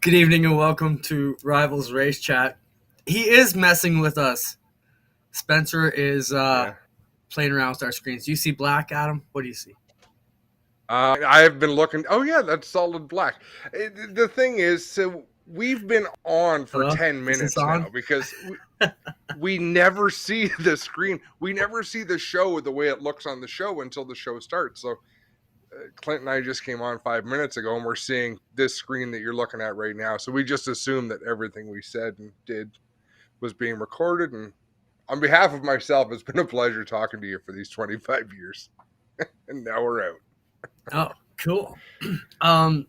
Good evening and welcome to Rivalz Race Chat. He is messing with us. Spencer is Yeah. playing around with our screens. Do you see black, Adam? What do you see? I have been looking. Oh, yeah, that's solid black. The thing is, so we've been on for Hello? 10 Is this minutes now on? because we never see the screen. We never see the show the way it looks on the show until the show starts. So Clint and I just came on 5 minutes ago and we're seeing this screen that you're looking at right now. So we just assumed that everything we said and did was being recorded. And on behalf of myself, it's been a pleasure talking to you for these 25 years. And now we're out. Oh, cool. Um,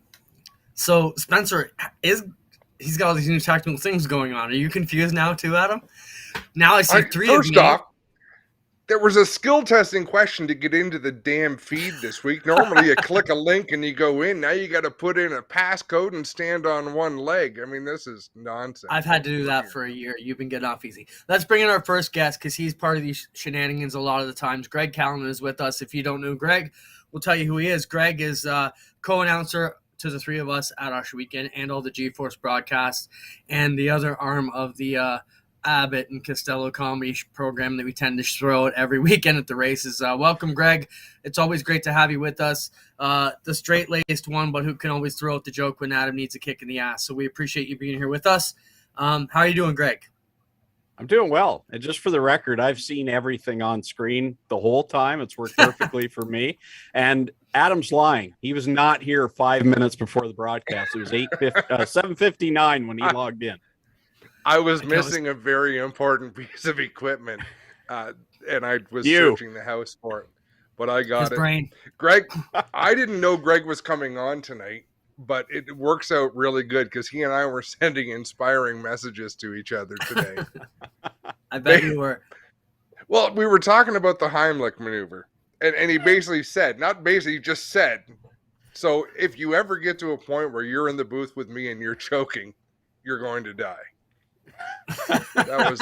so Spencer is he's got all these new technical things going on. Are you confused now too, Adam? Now I see three of First me. off, there was a skill testing question to get into the damn feed this week. Normally, you click a link and you go in. Now you got to put in a passcode and stand on one leg. I mean, this is nonsense. I've had to do that for a year. You've been getting off easy. Let's bring in our first guest because he's part of these shenanigans a lot of the times. Greg Callan is with us. If you don't know Greg, we'll tell you who he is. Greg is co-announcer to the three of us at Usher Weekend and all the G-Force broadcasts and the other arm of the Abbott and Costello comedy program that we tend to throw out every weekend at the races. Welcome, Greg. It's always great to have you with us. The straight-laced one, but who can always throw out the joke when Adam needs a kick in the ass. So we appreciate you being here with us. How are you doing, Greg? I'm doing well. And just for the record, I've seen everything on screen the whole time. It's worked perfectly for me. And Adam's lying. He was not here 5 minutes before the broadcast. It was 7:59 when he logged in. I was missing a very important piece of equipment, and I was searching the house for it, but I got His brain. Greg, I didn't know Greg was coming on tonight, but it works out really good because he and I were sending inspiring messages to each other today. I bet you were. Well, we were talking about the Heimlich maneuver, and he basically said, not basically, he just said, so if you ever get to a point where you're in the booth with me and you're choking, you're going to die. That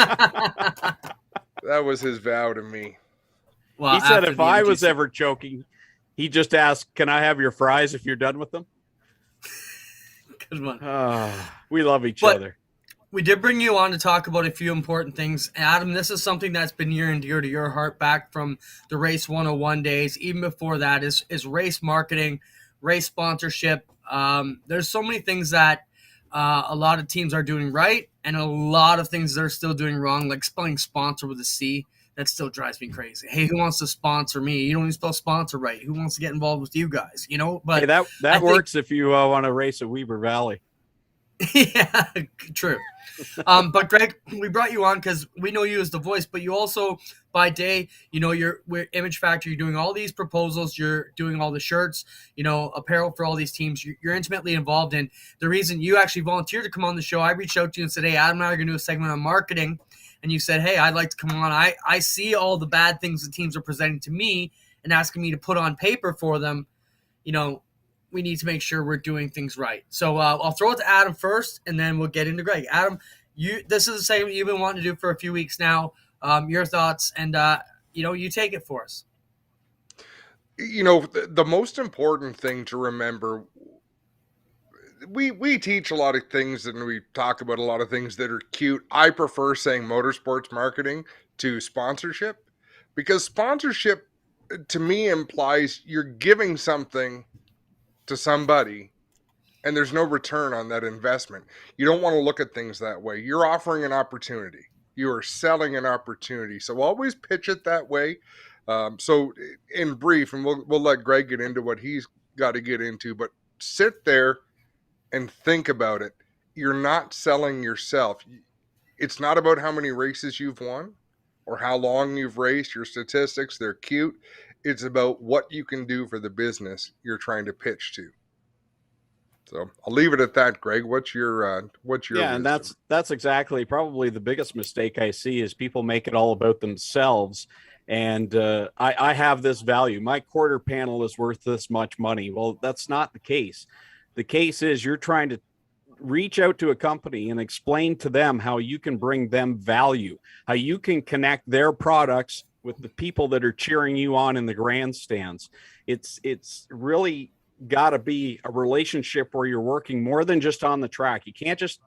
was his vow to me. Well, he said if I was ever choking, he just asked, "Can I have your fries if you're done with them?" Good one. We love each other. We did bring you on to talk about a few important things. Adam, this is something that's been near and dear to your heart back from the Race 101 days. Even before that is race marketing, race sponsorship. There's so many things that a lot of teams are doing right and a lot of things they're still doing wrong, like spelling sponsor with a C. That still drives me crazy. Hey, who wants to sponsor me? You don't even spell sponsor right. Who wants to get involved with you guys? You know, but hey, that works if you want to race at Weber Valley. Yeah, true. But Greg, we brought you on because we know you as the voice, but you also, by day, you know, we're Image Factory. You're doing all these proposals. You're doing all the shirts, you know, apparel for all these teams. You're intimately involved in. The reason you actually volunteered to come on the show, I reached out to you and said, hey, Adam and I are going to do a segment on marketing. And you said, hey, I'd like to come on. I see all the bad things the teams are presenting to me and asking me to put on paper for them. You know, we need to make sure we're doing things right. So I'll throw it to Adam first, and then we'll get into Greg. Adam, this is a segment you've been wanting to do for a few weeks now. Your thoughts, and you take it for us. You know, the most important thing to remember, we teach a lot of things and we talk about a lot of things that are cute. I prefer saying motorsports marketing to sponsorship because sponsorship to me implies you're giving something to somebody and there's no return on that investment. You don't want to look at things that way. You're offering an opportunity. You are selling an opportunity. So always pitch it that way. So in brief, and we'll let Greg get into what he's got to get into, but sit there and think about it. You're not selling yourself. It's not about how many races you've won or how long you've raced. Your statistics, they're cute. It's about what you can do for the business you're trying to pitch to. So I'll leave it at that, Greg. What's your yeah, and that's exactly probably the biggest mistake I see is people make it all about themselves. And I have this value. My quarter panel is worth this much money. Well, that's not the case. The case is you're trying to reach out to a company and explain to them how you can bring them value, how you can connect their products with the people that are cheering you on in the grandstands. It's really got to be a relationship where you're working more than just on the track. You can't just,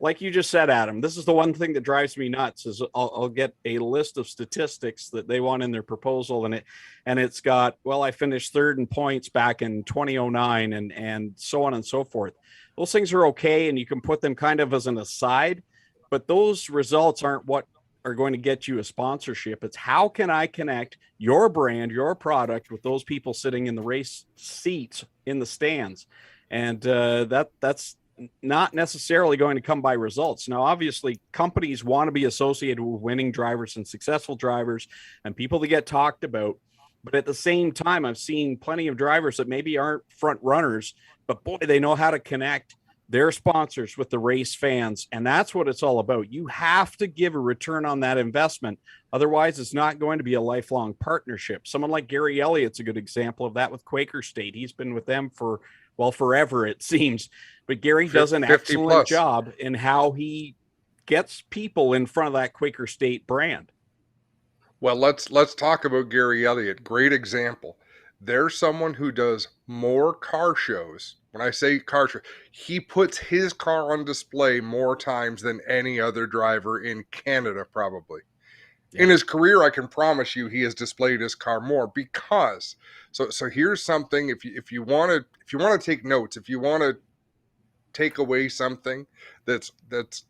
like you just said, Adam, this is the one thing that drives me nuts is I'll get a list of statistics that they want in their proposal, and it's got, well, I finished third in points back in 2009 and so on and so forth. Those things are okay, and you can put them kind of as an aside, but those results aren't what are going to get you a sponsorship. It's how can I connect your brand, your product with those people sitting in the race seats in the stands, and that's not necessarily going to come by results. Now, obviously, companies want to be associated with winning drivers and successful drivers and people that get talked about. But at the same time, I've seen plenty of drivers that maybe aren't front runners, but boy, they know how to connect their sponsors with the race fans. And that's what it's all about. You have to give a return on that investment. Otherwise, it's not going to be a lifelong partnership. Someone like Gary Elliott's a good example of that with Quaker State. He's been with them for, well, forever, it seems. But Gary does an excellent job in how he gets people in front of that Quaker State brand. Well, let's talk about Gary Elliott. Great example. There's someone who does more car shows. When I say car show, he puts his car on display more times than any other driver in Canada, probably. Yeah. In his career, I can promise you he has displayed his car more because. So here's something. If you want to take notes, if you want to take away something that's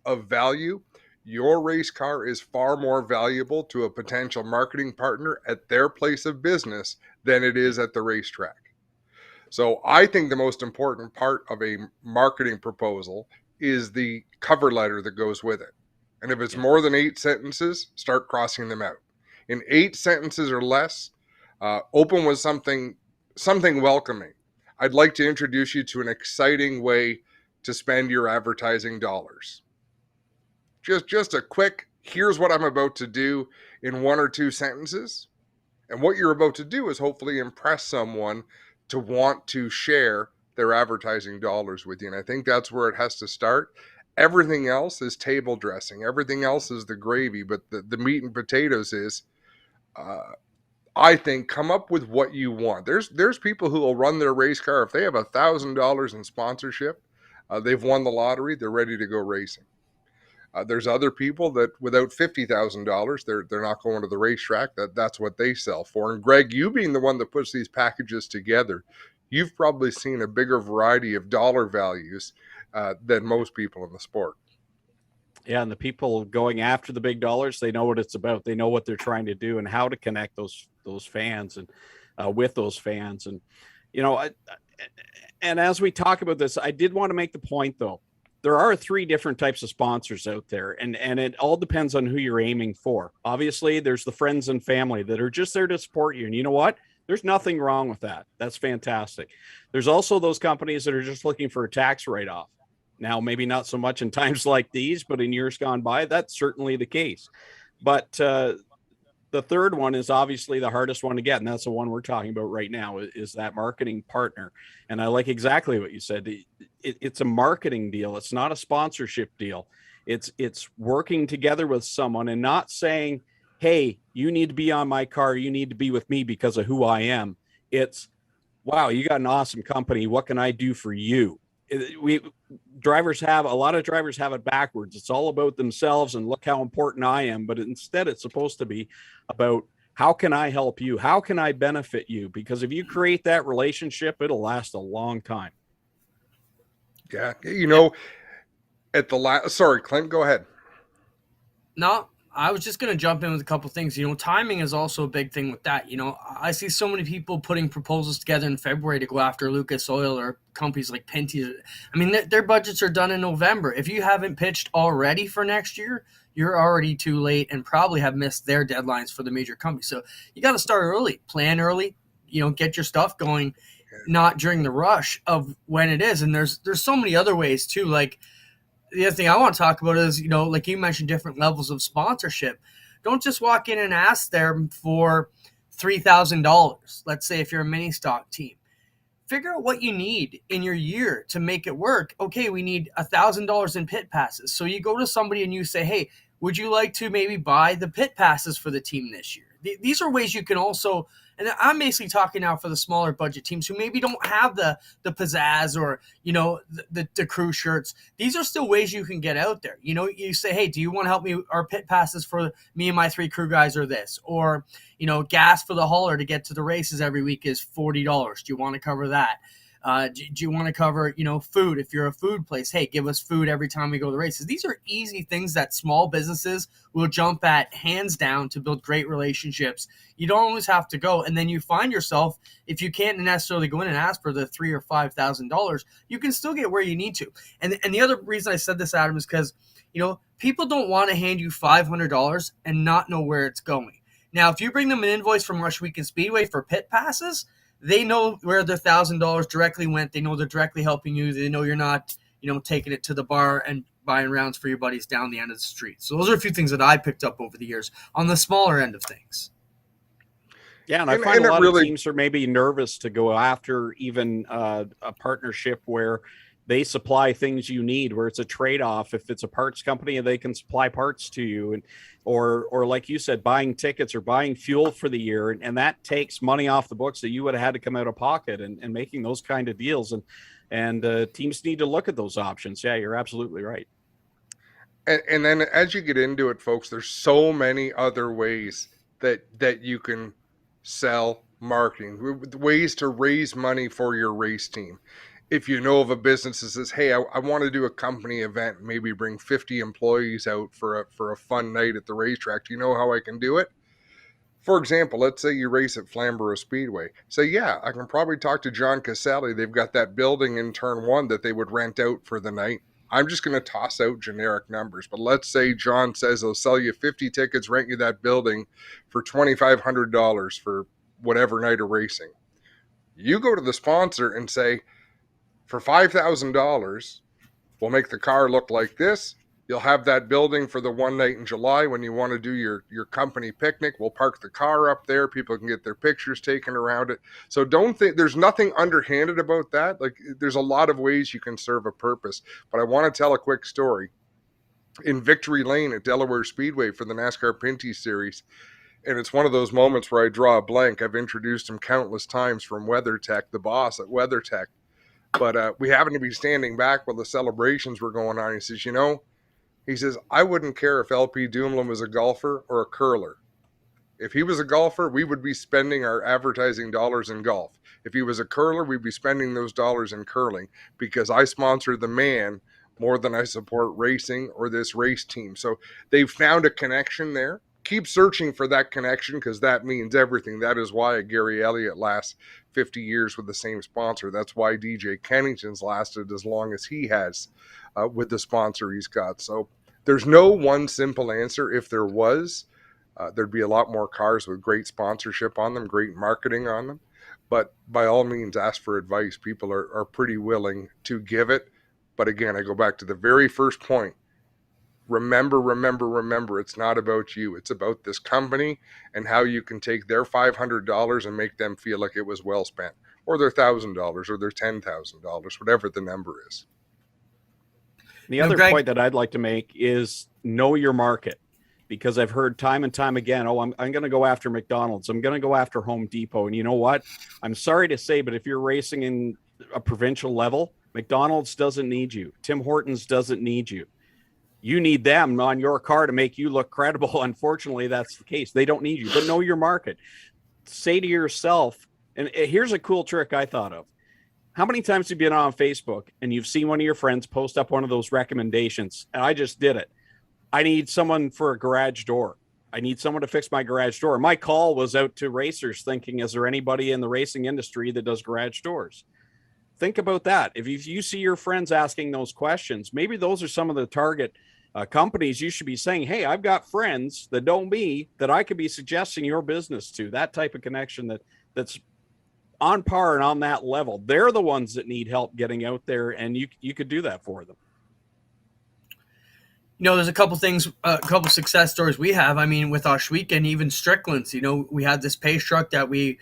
of value, your race car is far more valuable to a potential marketing partner at their place of business than it is at the racetrack. So I think the most important part of a marketing proposal is the cover letter that goes with it. And if it's more than 8 sentences, start crossing them out. In 8 sentences or less, open with something welcoming. I'd like to introduce you to an exciting way to spend your advertising dollars. Just a quick, here's what I'm about to do in 1 or 2 sentences. And what you're about to do is hopefully impress someone to want to share their advertising dollars with you. And I think that's where it has to start. Everything else is table dressing. Everything else is the gravy. But the meat and potatoes is, I think, come up with what you want. There's people who will run their race car. If they have $1,000 in sponsorship, they've won the lottery, they're ready to go racing. There's other people that without $50,000, they're not going to the racetrack. That's what they sell for. And Greg, you being the one that puts these packages together, you've probably seen a bigger variety of dollar values than most people in the sport. Yeah, and the people going after the big dollars, they know what it's about. They know what they're trying to do and how to connect those fans and with those fans. And and as we talk about this, I did want to make the point though. There are 3 different types of sponsors out there, and it all depends on who you're aiming for. Obviously, there's the friends and family that are just there to support you. And you know what? There's nothing wrong with that. That's fantastic. There's also those companies that are just looking for a tax write-off. Now, maybe not so much in times like these, but in years gone by, that's certainly the case. But the third one is obviously the hardest one to get, and that's the one we're talking about right now, is that marketing partner. And I like exactly what you said. It's a marketing deal. It's not a sponsorship deal. It's working together with someone and not saying, hey, you need to be on my car. You need to be with me because of who I am. It's, wow, you got an awesome company. What can I do for you? A lot of drivers have it backwards. It's all about themselves and look how important I am. But instead, it's supposed to be about how can I help you? How can I benefit you? Because if you create that relationship, it'll last a long time. Yeah. At the last, sorry, Clint, go ahead. No, I was just going to jump in with a couple things. Timing is also a big thing with that. I see so many people putting proposals together in February to go after Lucas Oil or companies like Pinty. I mean, their budgets are done in November. If you haven't pitched already for next year, you're already too late and probably have missed their deadlines for the major companies. So you got to start early, plan early, get your stuff going, not during the rush of when it is. And there's so many other ways too. Like, the other thing I want to talk about is, like you mentioned, different levels of sponsorship. Don't just walk in and ask them for $3,000. Let's say if you're a mini stock team, figure out what you need in your year to make it work. Okay, we need $1,000 in pit passes. So you go to somebody and you say, hey, would you like to maybe buy the pit passes for the team this year? These are ways you can also And I'm basically talking now for the smaller budget teams who maybe don't have the pizzazz or, the crew shirts. These are still ways you can get out there. You say, hey, do you want to help me? Our pit passes for me and my 3 crew guys are this. Or, gas for the hauler to get to the races every week is $40. Do you want to cover that? Do you want to cover, food? If you're a food place, hey, give us food every time we go to the races. These are easy things that small businesses will jump at hands down to build great relationships. You don't always have to go. And then you find yourself, if you can't necessarily go in and ask for the $3,000 or $5,000, you can still get where you need to. And the other reason I said this, Adam, is because, people don't want to hand you $500 and not know where it's going. Now, if you bring them an invoice from Rush Weekend Speedway for pit passes, they know where their $1,000 directly went. They know they're directly helping you. They know you're not, taking it to the bar and buying rounds for your buddies down the end of the street. So those are a few things that I picked up over the years on the smaller end of things. Yeah, and I find a lot of teams are maybe nervous to go after even a partnership where they supply things you need, where it's a trade-off. If it's a parts company, they can supply parts to you, and or like you said, buying tickets or buying fuel for the year, and that takes money off the books that you would have had to come out of pocket, and making those kind of deals, and teams need to look at those options. Yeah, you're absolutely right. And then as you get into it, folks, there's so many other ways that you can sell marketing, ways to raise money for your race team. If you know of a business that says, hey, I want to do a company event, maybe bring 50 employees out for a fun night at the racetrack. Do you know how I can do it? For example, let's say you race at Flamborough Speedway. Say, yeah, I can probably talk to John Caselli. They've got that building in turn 1 that they would rent out for the night. I'm just going to toss out generic numbers. But let's say John says they'll sell you 50 tickets, rent you that building for $2,500 for whatever night of racing. You go to the sponsor and say, for $5,000, we'll make the car look like this. You'll have that building for the one night in July when you want to do your company picnic. We'll park the car up there. People can get their pictures taken around it. So don't think there's nothing underhanded about that. Like, there's a lot of ways you can serve a purpose. But I want to tell a quick story. In Victory Lane at Delaware Speedway for the NASCAR Pinty series, and it's one of those moments where I draw a blank. I've introduced him countless times from WeatherTech, the boss at WeatherTech. But we happened to be standing back while the celebrations were going on. He says, I wouldn't care if LP Dumoulin was a golfer or a curler. If he was a golfer, we would be spending our advertising dollars in golf. If he was a curler, we'd be spending those dollars in curling, because I sponsor the man more than I support racing or this race team. So they've found a connection there. Keep searching for that connection, because that means everything. That is why Gary Elliott lasts 50 years with the same sponsor. That's why DJ Kennington's lasted as long as he has with the sponsor he's got. So there's no one simple answer. If there was, there'd be a lot more cars with great sponsorship on them, great marketing on them. But by all means, ask for advice. People are pretty willing to give it. But again, I go back to the very first point. Remember, it's not about you. It's about this company and how you can take their $500 and make them feel like it was well spent, or their $1,000 or their $10,000, whatever the number is. The other point that I'd like to make is know your market, because I've heard time and time again, I'm going to go after McDonald's. I'm going to go after Home Depot. And you know what? I'm sorry to say, but if you're racing in a provincial level, McDonald's doesn't need you. Tim Hortons doesn't need you. You need them on your car to make you look credible. Unfortunately, that's the case. They don't need you, but know your market. Say to yourself, and here's a cool trick I thought of. How many times have you been on Facebook and you've seen one of your friends post up one of those recommendations? And I just did it. I need someone for a garage door. I need someone to fix my garage door. My call was out to racers thinking, is there anybody in the racing industry that does garage doors? Think about that. If you see your friends asking those questions, maybe those are some of the target companies you should be saying, hey, I've got friends that know me that I could be suggesting your business to. That type of connection that's on par and on that level. They're the ones that need help getting out there, and you could do that for them. There's a couple things, a couple success stories we have. I mean, with our weekend, even Strickland's, we had this pace truck that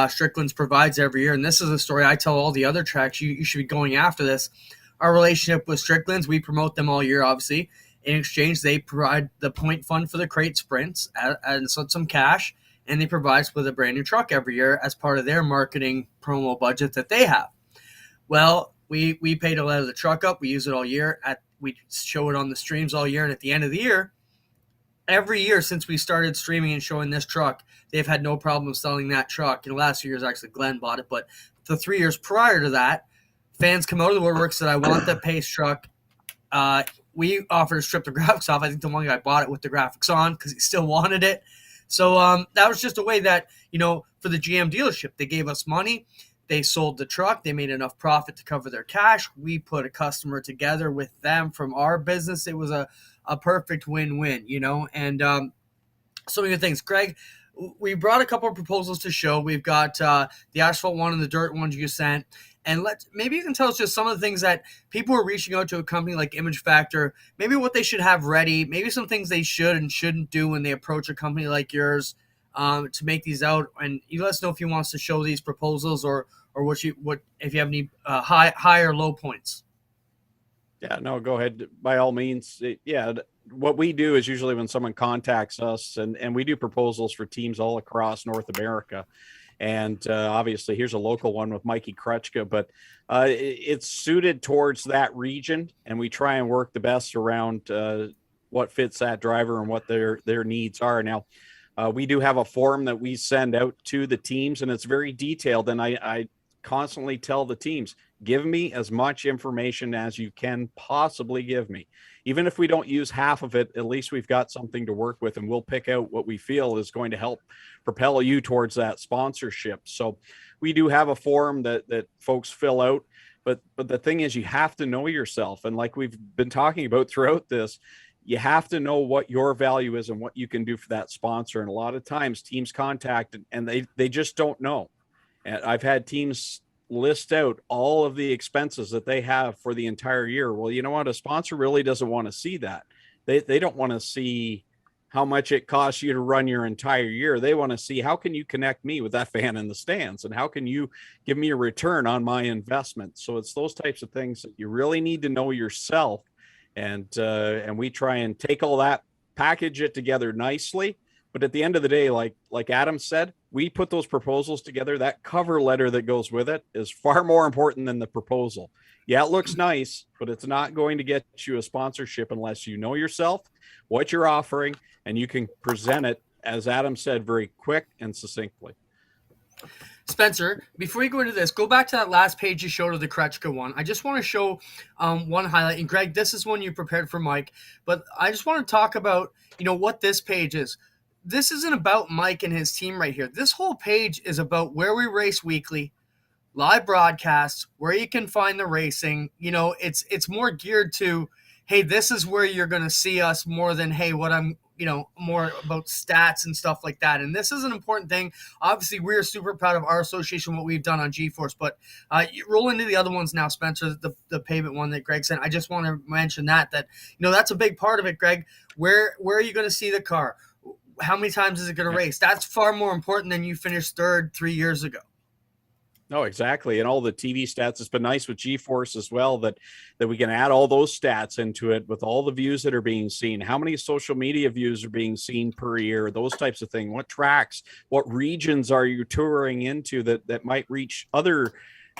Strickland's provides every year. And this is a story I tell all the other tracks. You should be going after this. Our relationship with Strickland's, we promote them all year, obviously. In exchange, they provide the point fund for the crate sprints and some cash. and they provide us with a brand new truck every year as part of their marketing promo budget that they have. Well, we pay to let the truck up. We use it all year. We show it on the streams all year, and at the end of the year, every year since we started streaming and showing this truck, they've had no problem selling that truck. Last few years, actually, Glenn bought it, but the 3 years prior to that, fans come out of the woodwork, said, I want that Pace truck. We offered to strip the graphics off. I think the one guy bought it with the graphics on because he still wanted it. So that was just a way that, for the GM dealership, they gave us money. They sold the truck. They made enough profit to cover their cash. We put a customer together with them from our business. It was a perfect win-win, and so many things. Greg, we brought a couple of proposals to show. We've got the asphalt one and the dirt ones you sent. And maybe you can tell us just some of the things that people are reaching out to a company like Image Factor, maybe what they should have ready, maybe some things they should and shouldn't do when they approach a company like yours to make these out. And you let us know if you want us to show these proposals or what if you have any high or low points. Yeah, no, go ahead. By all means. What we do is usually when someone contacts us, and we do proposals for teams all across North America. And obviously, here's a local one with Mikey Krutchka, but it's suited towards that region, and we try and work the best around what fits that driver and what their needs are. Now, we do have a form that we send out to the teams, and it's very detailed. And I constantly tell the teams, give me as much information as you can possibly give me. Even if we don't use half of it, at least we've got something to work with, and we'll pick out what we feel is going to help propel you towards that sponsorship. So we do have a form that folks fill out, but the thing is, you have to know yourself. And like we've been talking about throughout this, you have to know what your value is and what you can do for that sponsor. And a lot of times teams contact and they just don't know. And I've had teams list out all of the expenses that they have for the entire year. Well, you know what? A sponsor really doesn't want to see that. They don't want to see how much it costs you to run your entire year. They want to see, how can you connect me with that fan in the stands, and how can you give me a return on my investment? So it's those types of things that you really need to know yourself. And we try and take all that, package it together nicely. But at the end of the day, like Adam said, we put those proposals together. That cover letter that goes with it is far more important than the proposal. Yeah, it looks nice, but it's not going to get you a sponsorship unless you know yourself, what you're offering, and you can present it, as Adam said, very quick and succinctly. Spencer, before you go into this, go back to that last page you showed of the Krutchka one. I just want to show one highlight. And Greg, this is one you prepared for Mike, but I just want to talk about, what this page is. This isn't about Mike and his team right here. This whole page is about where we race weekly, live broadcasts, where you can find the racing. It's more geared to, hey, this is where you're going to see us, more than, hey, what I'm, more about stats and stuff like that. And this is an important thing. Obviously, we're super proud of our association, what we've done on G-Force, but you roll into the other ones now, Spencer, the payment one that Greg sent. I just want to mention that that's a big part of it, Greg. Where are you going to see the car? How many times is it going to race? That's far more important than you finished third 3 years ago. No, exactly. And all the TV stats, it's been nice with G-Force as well that we can add all those stats into it with all the views that are being seen. How many social media views are being seen per year? Those types of things. What tracks, what regions are you touring into that might reach other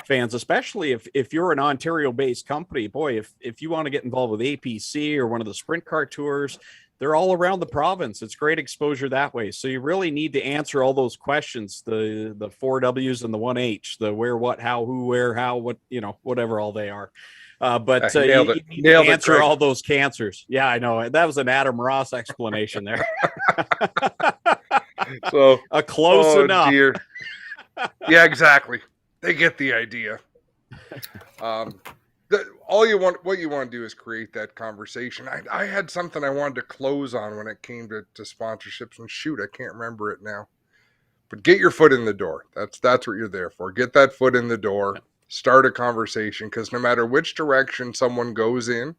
fans, especially if you're an Ontario-based company? Boy, if you want to get involved with APC or one of the sprint car tours, they're all around the province. It's great exposure that way. So you really need to answer all those questions, the 4 W's and the 1 H, the where, what, how, who, where, how, what, whatever all they are. But you need to answer all those cancers. Yeah, I know. That was an Adam Ross explanation there. So close enough. Dear. Yeah, exactly. They get the idea. What you want to do is create that conversation. I had something I wanted to close on when it came to sponsorships, and shoot, I can't remember it now. But get your foot in the door. That's what you're there for. Get that foot in the door. Start a conversation, because no matter which direction someone goes in,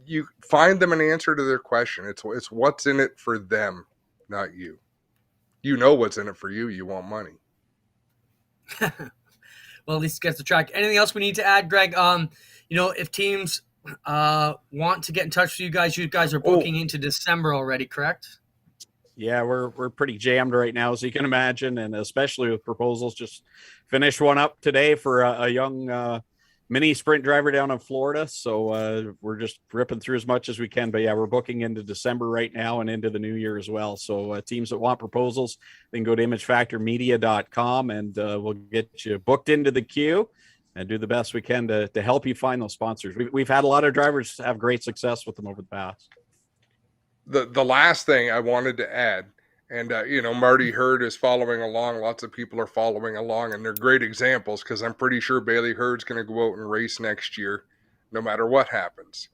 you find them an answer to their question. It's what's in it for them, not you. You know what's in it for you. You want money. Well, at least it gets the track. Anything else we need to add, Greg? If teams want to get in touch with you guys are booking into December already, correct? Yeah, we're pretty jammed right now, as you can imagine, and especially with proposals. Just finished one up today for a young mini sprint driver down in Florida. So we're just ripping through as much as we can. But yeah, we're booking into December right now and into the new year as well. So teams that want proposals, they can go to imagefactormedia.com and we'll get you booked into the queue and do the best we can to help you find those sponsors. We've had a lot of drivers have great success with them over the past. The last thing I wanted to add, and Marty Hurd is following along. Lots of people are following along, and they're great examples because I'm pretty sure Bailey Hurd's going to go out and race next year, no matter what happens.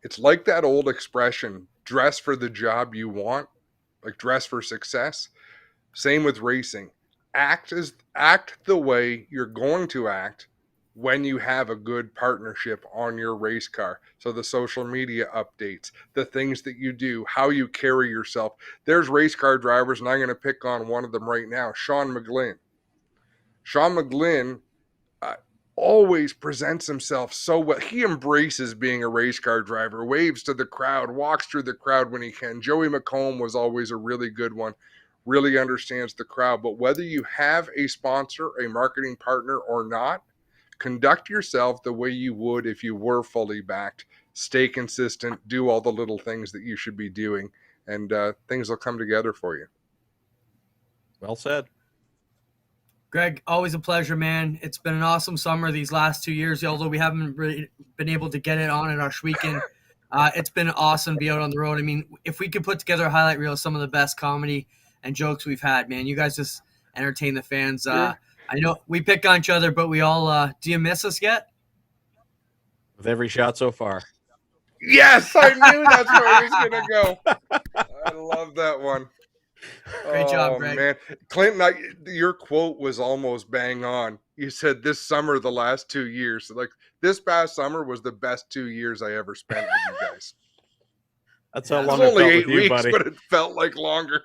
It's like that old expression: dress for the job you want, like dress for success. Same with racing. Act the way you're going to act when you have a good partnership on your race car. So the social media updates, the things that you do, how you carry yourself. There's race car drivers, and I'm going to pick on one of them right now, Sean McGlynn. Sean McGlynn always presents himself so well. He embraces being a race car driver, waves to the crowd, walks through the crowd when he can. Joey McComb was always a really good one, really understands the crowd. But whether you have a sponsor, a marketing partner or not, conduct yourself the way you would if you were fully backed. Stay consistent, do all the little things that you should be doing, and things will come together for you. Well said. Greg, always a pleasure, man. It's been an awesome summer these last 2 years, although we haven't really been able to get it on at our weekend. It's been awesome to be out on the road. I mean, if we could put together a highlight reel of some of the best comedy and jokes we've had, man, you guys just entertain the fans. I know we pick on each other, but we all do you miss us yet? With every shot so far. Yes, I knew that's where I was going to go. I love that one. Great job, Greg. Man. Clinton, your quote was almost bang on. You said this summer, the last 2 years, like this past summer was the best 2 years I ever spent with you guys. That's how It long was it only felt 8 with you, weeks, buddy. but it felt like longer.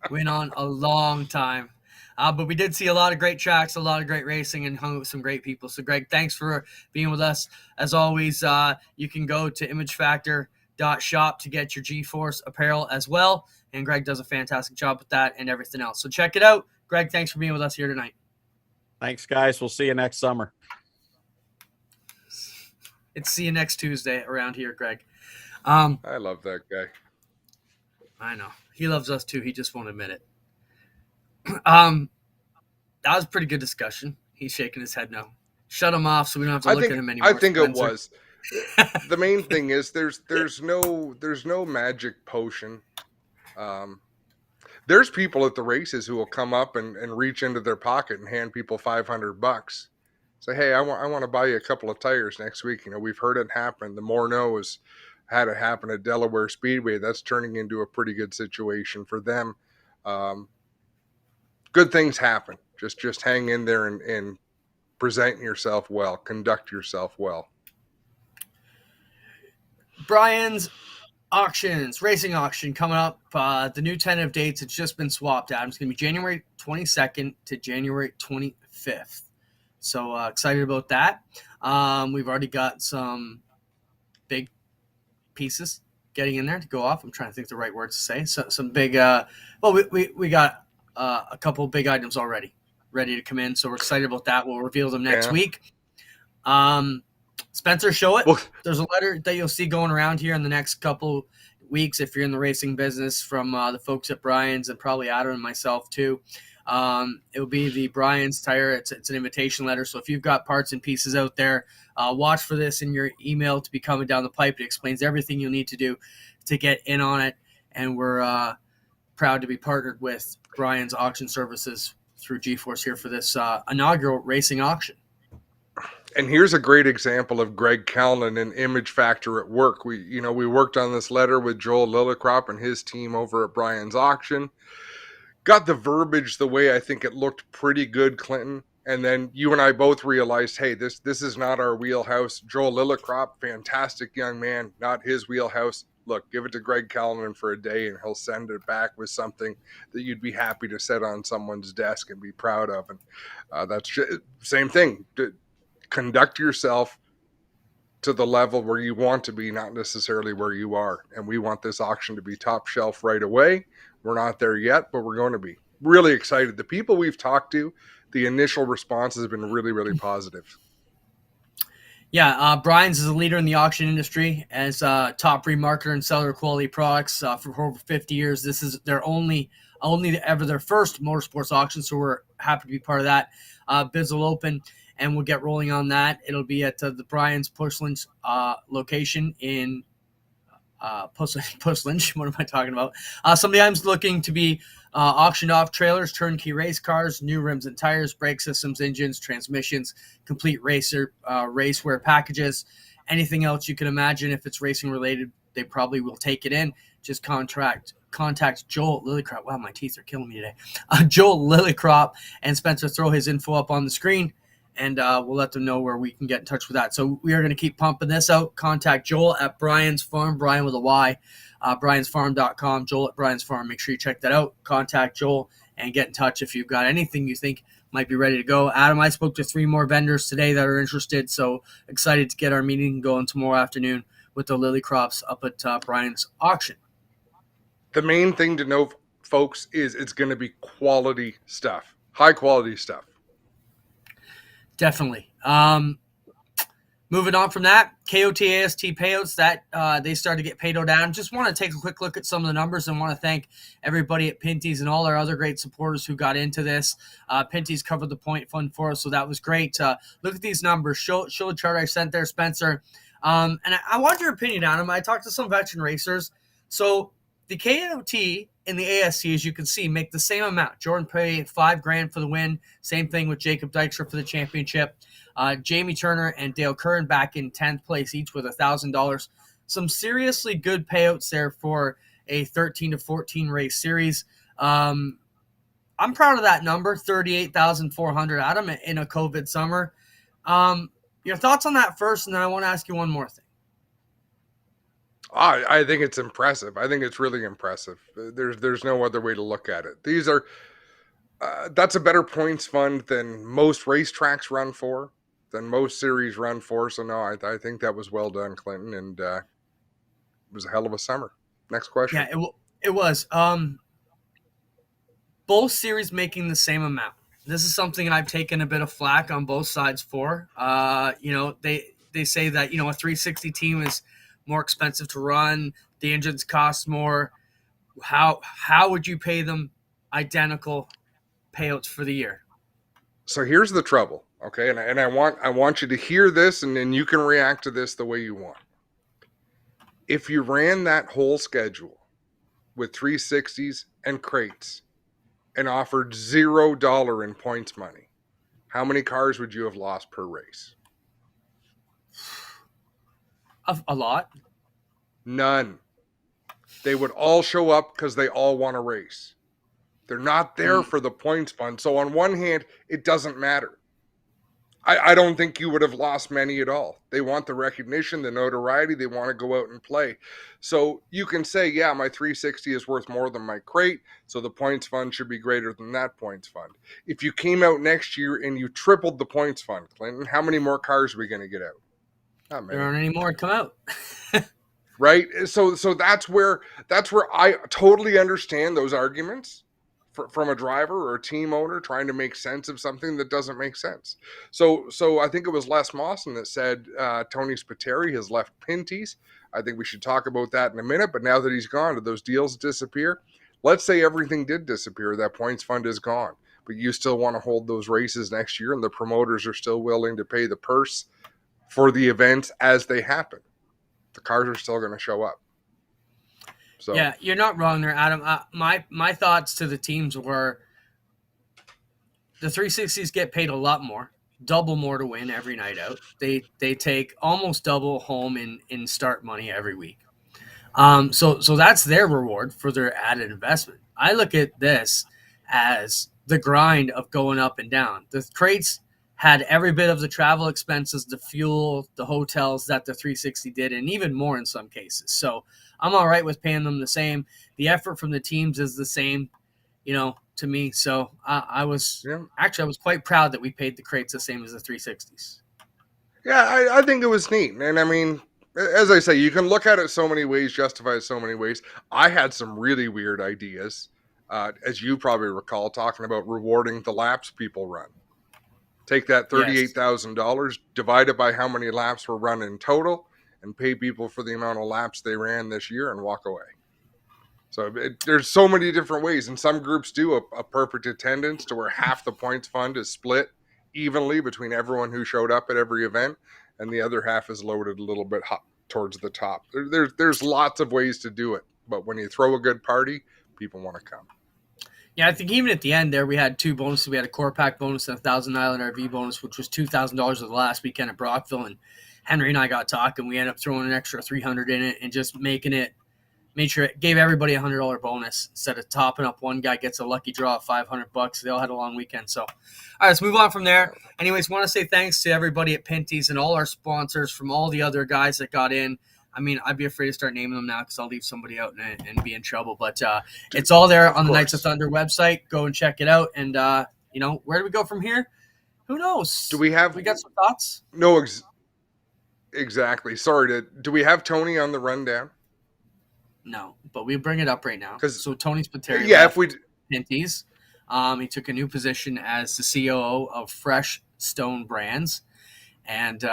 Went on a long time. But we did see a lot of great tracks, a lot of great racing, and hung with some great people. So, Greg, thanks for being with us. As always, you can go to imagefactor.shop to get your G-Force apparel as well. And Greg does a fantastic job with that and everything else. So check it out. Greg, thanks for being with us here tonight. Thanks, guys. We'll see you next summer. It's see you next Tuesday around here, Greg. I love that guy. I know. He loves us too. He just won't admit it. That was a pretty good discussion. He's shaking his head no. Shut him off so we don't have to look at him anymore. I think Spencer. it was. The main thing is there's no magic potion. There's people at the races who will come up and reach into their pocket and hand people $500. Say, hey, I want to buy you a couple of tires next week. We've heard it happen. The Morneau has had it happen at Delaware Speedway. That's turning into a pretty good situation for them. Good things happen. Just hang in there and present yourself well, conduct yourself well. Brian's auctions, racing auction coming up. The new tentative dates, it's just been swapped out. It's going to be January 22nd to January 25th. So excited about that. We've already got some big pieces getting in there to go off. I'm trying to think the right words to say. So some big, we got a couple big items already ready to come in. So we're excited about that. We'll reveal them next week. Spencer, show it. There's a letter that you'll see going around here in the next couple weeks if you're in the racing business from the folks at Brian's and probably Adam and myself too. It'll be the Brian's Tire. It's an invitation letter. So if you've got parts and pieces out there, watch for this in your email to be coming down the pipe. It explains everything you'll need to do to get in on it. And we're proud to be partnered with Brian's Auction Services through G-Force here for this inaugural racing auction. And here's a great example of Greg Callan and Image Factor at work. We worked on this letter with Joel Lillicrop and his team over at Brian's Auction. Got the verbiage the way I think it looked pretty good, Clinton. And then you and I both realized, hey, this is not our wheelhouse. Joel Lillicrop, fantastic young man, not his wheelhouse. Look, give it to Greg Callan for a day and he'll send it back with something that you'd be happy to set on someone's desk and be proud of. And that's just, same thing. Conduct yourself to the level where you want to be, not necessarily where you are. And we want this auction to be top shelf right away. We're not there yet, but we're going to be. Really excited. The people we've talked to, the initial response has been really, really positive. Yeah, Brian's is a leader in the auction industry as a top remarketer and seller of quality products for over 50 years. This is their only ever their first motorsports auction, so we're happy to be part of that. Bids will open, and we'll get rolling on that. It'll be at the Brian's Porcelain's location in Pushlinch. What am I talking about? Some of the items looking to be auctioned off: trailers, turnkey race cars, new rims and tires, brake systems, engines, transmissions, complete racewear packages, anything else you can imagine. If it's racing related, they probably will take it in. Just contact Joel Lillycrop. Wow, my teeth are killing me today. Joel Lillycrop and Spencer. Throw his info up on the screen, and we'll let them know where we can get in touch with that. So we are going to keep pumping this out. Contact Joel at Brian's Farm, Brian with a Y, briansfarm.com, Joel at Brian's Farm. Make sure you check that out. Contact Joel and get in touch if you've got anything you think might be ready to go. Adam, I spoke to 3 more vendors today that are interested, so excited to get our meeting going tomorrow afternoon with the Lillycrops up at Brian's auction. The main thing to know, folks, is it's going to be quality stuff, high quality stuff. Definitely. Moving on from that, KOTAST payouts that they started to get paid out. Adam, just want to take a quick look at some of the numbers and want to thank everybody at Pinty's and all our other great supporters who got into this. Pinty's covered the point fund for us, so that was great. Look at these numbers. Show the chart I sent there, Spencer. And I want your opinion on them. I talked to some veteran racers. So the KOT and the ASC, as you can see, make the same amount. Jordan paid $5,000 for the win. Same thing with Jacob Dykstra for the championship. Jamie Turner and Dale Curran back in 10th place, each with $1,000. Some seriously good payouts there for a 13 to 14 race series. I'm proud of that number, $38,400, Adam, in a COVID summer. Your thoughts on that first, and then I want to ask you one more thing. I think it's impressive. I think it's really impressive. There's no other way to look at it. These are that's a better points fund than most racetracks run for, than most series run for. So no, I think that was well done, Clinton, and it was a hell of a summer. Next question. Yeah, it was. Both series making the same amount. This is something I've taken a bit of flack on both sides for. They say that a 360 team is more expensive to run. The engines cost more. How would you pay them identical payouts for the year? So here's the trouble, okay? And I want you to hear this, and then you can react to this the way you want. If you ran that whole schedule with 360s and crates and offered $0 in points money, how many cars would you have lost per race? A lot. None. They would all show up because they all want to race. They're not there for the points fund. So on one hand, it doesn't matter. I don't think you would have lost many at all. They want the recognition, the notoriety. They want to go out and play. So you can say, yeah, my 360 is worth more than my crate, so the points fund should be greater than that points fund. If you came out next year and you tripled the points fund, Clinton, how many more cars are we going to get out? Not many. There aren't any more to come out. Right? So that's where I totally understand those arguments from a driver or a team owner trying to make sense of something that doesn't make sense. So I think it was Les Mawson that said Tony Spiteri has left Pinty's. I think we should talk about that in a minute. But now that he's gone, did those deals disappear? Let's say everything did disappear. That points fund is gone. But you still want to hold those races next year, and the promoters are still willing to pay the purse for the events as they happen. The cars are still going to show up. So yeah, you're not wrong there, Adam. My thoughts to the teams were the 360s get paid a lot more, double more to win every night out. They take almost double home in start money every week. So that's their reward for their added investment. I look at this as the grind of going up and down. The crates had every bit of the travel expenses, the fuel, the hotels that the 360 did, and even more in some cases. So I'm all right with paying them the same. The effort from the teams is the same, to me. So I was quite proud that we paid the crates the same as the 360s. Yeah, I think it was neat. And I mean, as I say, you can look at it so many ways, justify it so many ways. I had some really weird ideas as you probably recall, talking about rewarding the laps people run. Take that Yes. $38,000, divide it by how many laps were run in total, and pay people for the amount of laps they ran this year and walk away. So there's so many different ways, and some groups do a perfect attendance to where half the points fund is split evenly between everyone who showed up at every event, and the other half is loaded a little bit towards the top. There's lots of ways to do it, but when you throw a good party, people want to come. Yeah, I think even at the end there, we had two bonuses. We had a core pack bonus and a $1,000 RV bonus, which was $2,000 of the last weekend at Brockville. And Henry and I got talking. We ended up throwing an extra $300 in it and just made sure it gave everybody a $100 bonus instead of topping up. One guy gets a lucky draw of $500. They all had a long weekend. So, all right, let's move on from there. Anyways, want to say thanks to everybody at Pinty's and all our sponsors from all the other guys that got in. I mean, I'd be afraid to start naming them now because I'll leave somebody out and be in trouble. But it's all there on the Knights of Thunder website. Go and check it out. And, where do we go from here? Who knows? We got some thoughts? No, exactly. Sorry. Do we have Tony on the rundown? No, but we bring it up right now. So Tony Spiteri if we Pinty's. He took a new position as the COO of Fresh Stone Brands. And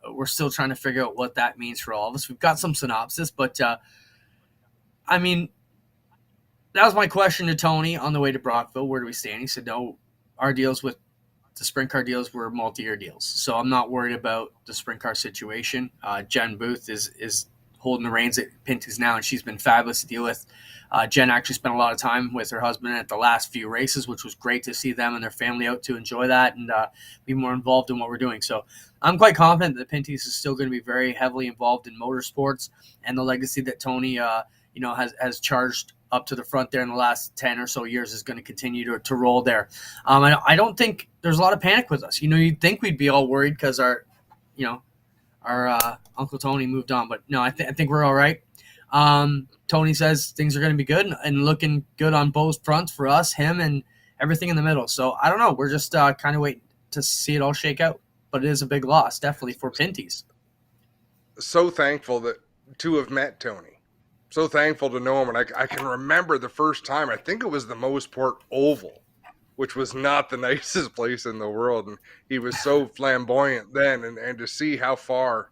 we're still trying to figure out what that means for all of us. We've got some synopsis, but that was my question to Tony on the way to Brockville. Where do we stand? He said, no, our deals with the sprint car deals were multi-year deals. So I'm not worried about the sprint car situation. Jen Booth is holding the reins at Pinty's now, and she's been fabulous to deal with. Jen actually spent a lot of time with her husband at the last few races, which was great to see them and their family out to enjoy that and be more involved in what we're doing. So I'm quite confident that Pinty's is still going to be very heavily involved in motorsports, and the legacy that Tony, has charged up to the front there in the last 10 or so years is going to continue to roll there. I don't think there's a lot of panic with us. You'd think we'd be all worried because our Uncle Tony moved on, but no, I think we're all right. Tony says things are going to be good and looking good on both fronts for us, him, and everything in the middle. So I don't know. We're just kind of waiting to see it all shake out. But it is a big loss, definitely, for Pinty's. So thankful to have met Tony. So thankful to know him. And I can remember the first time, I think it was the Motorsport Oval, which was not the nicest place in the world. And he was so flamboyant then. And to see how far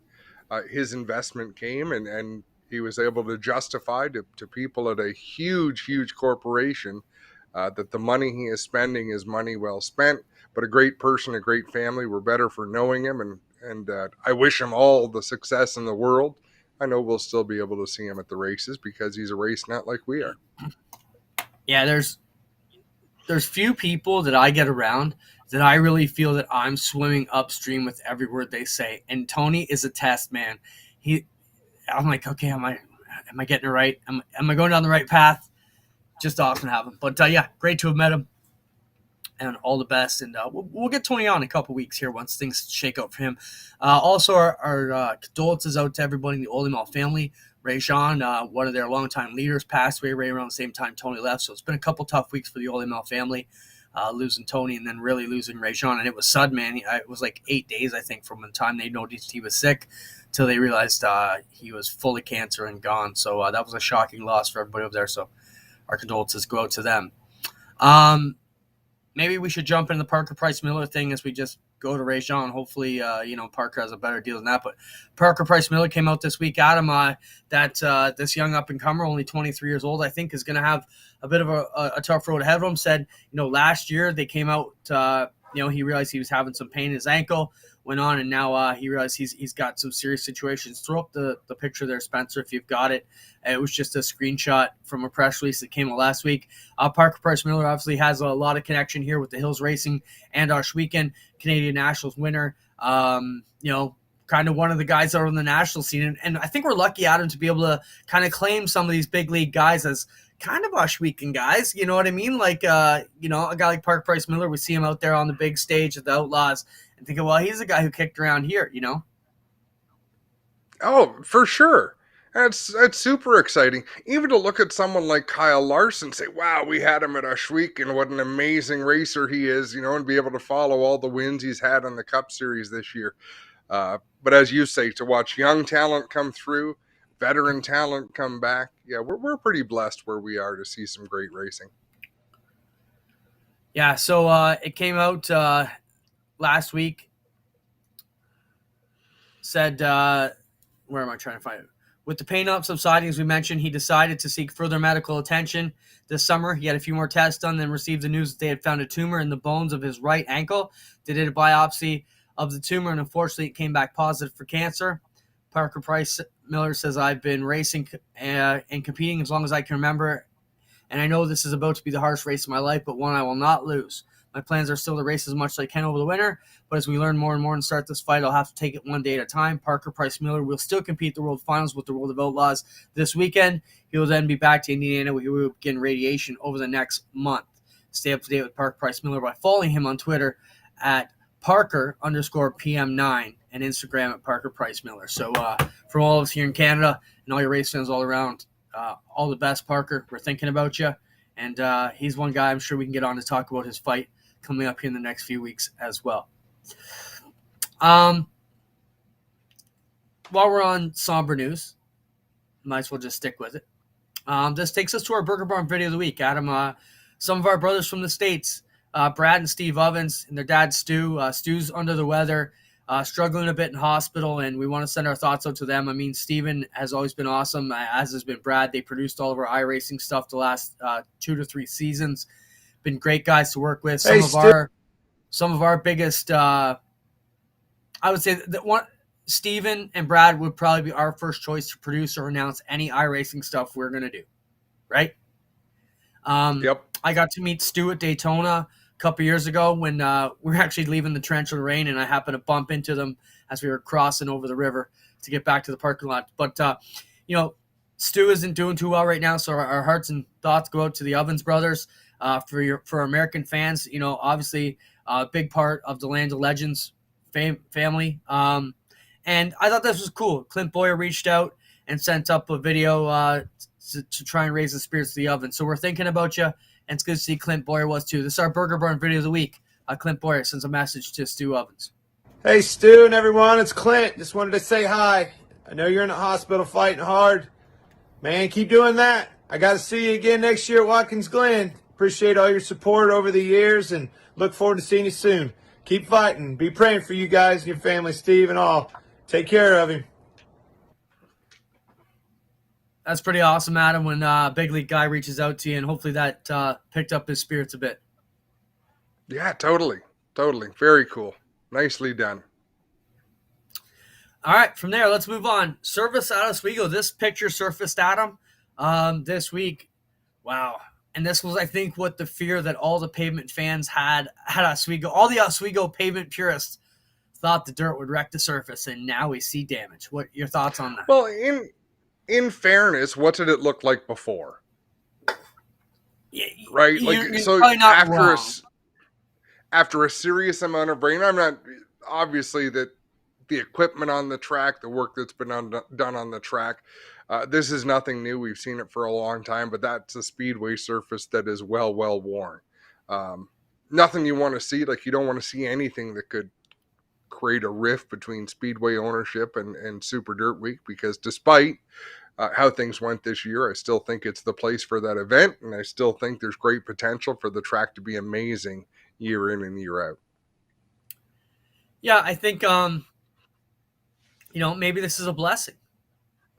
his investment came and he was able to justify to people at a huge, huge corporation that the money he is spending is money well spent. But a great person, a great family. We're better for knowing him. And I wish him all the success in the world. I know we'll still be able to see him at the races because he's a race nut like we are. Yeah, there's few people that I get around that I really feel that I'm swimming upstream with every word they say. And Tony is a test, man. I'm like, okay, am I getting it right? Am I going down the right path? Just awesome to have him. But great to have met him. And all the best. And we'll get Tony on in a couple weeks here once things shake out for him. Also, our condolences out to everybody in the Olimel family. Ray Jean, one of their longtime leaders, passed away right around the same time Tony left. So it's been a couple tough weeks for the Olimel family, losing Tony and then really losing Ray Jean. And it was sudden, man. It was like 8 days, I think, from the time they noticed he was sick till they realized he was full of cancer and gone. So that was a shocking loss for everybody over there. So our condolences go out to them. Maybe we should jump into the Parker Price Miller thing as we just go to Ray Jean. Hopefully, Parker has a better deal than that. But Parker Price Miller came out this week, Adam, that this young up-and-comer, only 23 years old, I think, is going to have a bit of a tough road ahead of him. Said, last year they came out, he realized he was having some pain in his ankle, went on, and now he realized he's got some serious situations. Throw up the picture there, Spencer, if you've got it. It was just a screenshot from a press release that came out last week. Parker Price Miller obviously has a lot of connection here with the Hills Racing and Osh Weekend, Canadian Nationals winner. Kind of one of the guys out on the national scene. And I think we're lucky, Adam, to be able to kind of claim some of these big league guys as kind of Osh Weekend guys. You know what I mean? Like, a guy like Parker Price Miller, we see him out there on the big stage at the Outlaws and thinking, well, he's a guy who kicked around here, Oh, for sure. That's super exciting. Even to look at someone like Kyle Larson and say, wow, we had him at Ushweek and what an amazing racer he is, and be able to follow all the wins he's had in the Cup Series this year. But as you say, to watch young talent come through, veteran talent come back, we're pretty blessed where we are to see some great racing. Yeah, so it came out last week. Said, where am I trying to find it? With the pain up subsiding, as we mentioned, he decided to seek further medical attention this summer. He had a few more tests done, then received the news that they had found a tumor in the bones of his right ankle. They did a biopsy of the tumor, and unfortunately, it came back positive for cancer. Parker Price Miller says, I've been racing and competing as long as I can remember, and I know this is about to be the hardest race of my life, but one I will not lose. My plans are still to race as much as I can over the winter, but as we learn more and more and start this fight, I'll have to take it one day at a time. Parker Price Miller will still compete at the World Finals with the World of Outlaws this weekend. He will then be back to Indiana, where he will begin radiation over the next month. Stay up to date with Parker Price Miller by following him on Twitter at Parker_PM9 and Instagram at Parker Price Miller. So from all of us here in Canada and all your race fans all around, all the best, Parker. We're thinking about you. And he's one guy I'm sure we can get on to talk about his fight coming up here in the next few weeks as well. While we're on somber news, might as well just stick with it. This takes us to our Burger Barn video of the week. Adam, some of our brothers from the States, Brad and Steve Ovens and their dad Stu. Stu's under the weather, struggling a bit in hospital, and we want to send our thoughts out to them. I mean, Steven has always been awesome, as has been Brad. They produced all of our iRacing stuff the last 2 to 3 seasons. Been great guys to work with. Some of our biggest, I would say that one, Steven and Brad would probably be our first choice to produce or announce any iRacing stuff we're going to do. Right? Yep. I got to meet Stu at Daytona a couple years ago when we were actually leaving the torrential rain, and I happened to bump into them as we were crossing over the river to get back to the parking lot. But, Stu isn't doing too well right now, so our hearts and thoughts go out to the Ovens brothers. For American fans, obviously a big part of the Land of Legends family. And I thought this was cool. Clint Boyer reached out and sent up a video to try and raise the spirits of the Oven. So we're thinking about you, and it's good to see Clint Boyer was too. This is our Burger Barn video of the week. Clint Boyer sends a message to Stu Ovens. Hey, Stu and everyone, it's Clint. Just wanted to say hi. I know you're in the hospital fighting hard. Man, keep doing that. I got to see you again next year at Watkins Glen. Appreciate all your support over the years and look forward to seeing you soon. Keep fighting. Be praying for you guys and your family, Steve and all. Take care of him. That's pretty awesome, Adam, when a big league guy reaches out to you, and hopefully that picked up his spirits a bit. Yeah, totally. Very cool. Nicely done. All right, from there, let's move on. Surface out of Oswego. This picture surfaced, Adam, this week. Wow. And this was, I think, what the fear that all the pavement fans had at Oswego. All the Oswego pavement purists thought the dirt would wreck the surface, and now we see damage. What your thoughts on that? Well, in fairness, what did it look like before? Yeah, right? You're so after a serious amount of rain, I'm not obviously that the equipment on the track, the work that's been done on the track, this is nothing new. We've seen it for a long time, but that's a speedway surface that is well worn. Nothing you want to see. Like, you don't want to see anything that could create a rift between speedway ownership and Super Dirt Week, because despite how things went this year, I still think it's the place for that event, and I still think there's great potential for the track to be amazing year in and year out. Yeah, I think maybe this is a blessing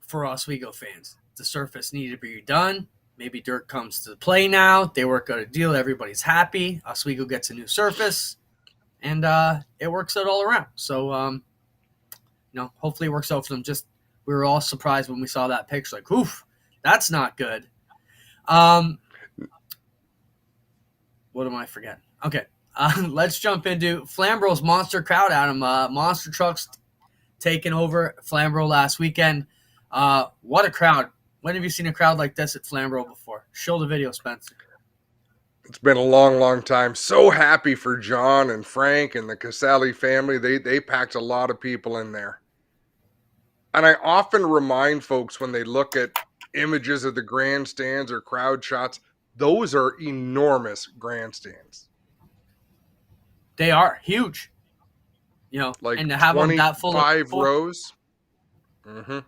for Oswego fans. The surface needed to be done. Maybe dirt comes to play now. They work out a deal. Everybody's happy. Oswego gets a new surface, and it works out all around. So, hopefully it works out for them. Just, we were all surprised when we saw that picture. Like, oof, that's not good. What am I forgetting? Okay, let's jump into Flamboro's monster crowd, Adam. Monster trucks taking over Flamborough last weekend. What a crowd. When have you seen a crowd like this at Flamborough before? Show the video, Spencer. It's been a long time. So happy for John and Frank and the Casale family. They packed a lot of people in there. And I often remind folks when they look at images of the grandstands or crowd shots, those are enormous grandstands. They are huge. Like, and to have them that full of 5 rows. Mm-hmm.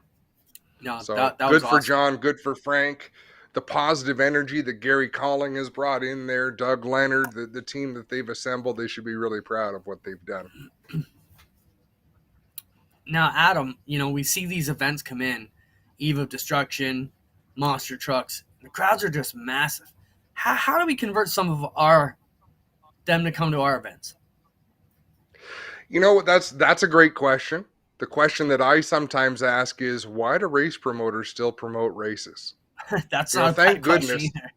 No, so that good was for awesome. John, good for Frank. the positive energy that Gary Colling has brought in there, Doug Leonard, the team that they've assembled, they should be really proud of what they've done. Now, Adam, we see these events come in, Eve of Destruction, monster trucks. The crowds are just massive. How do we convert some of them to come to our events? That's a great question. The question that I sometimes ask is, why do race promoters still promote races? That's not a bad question either.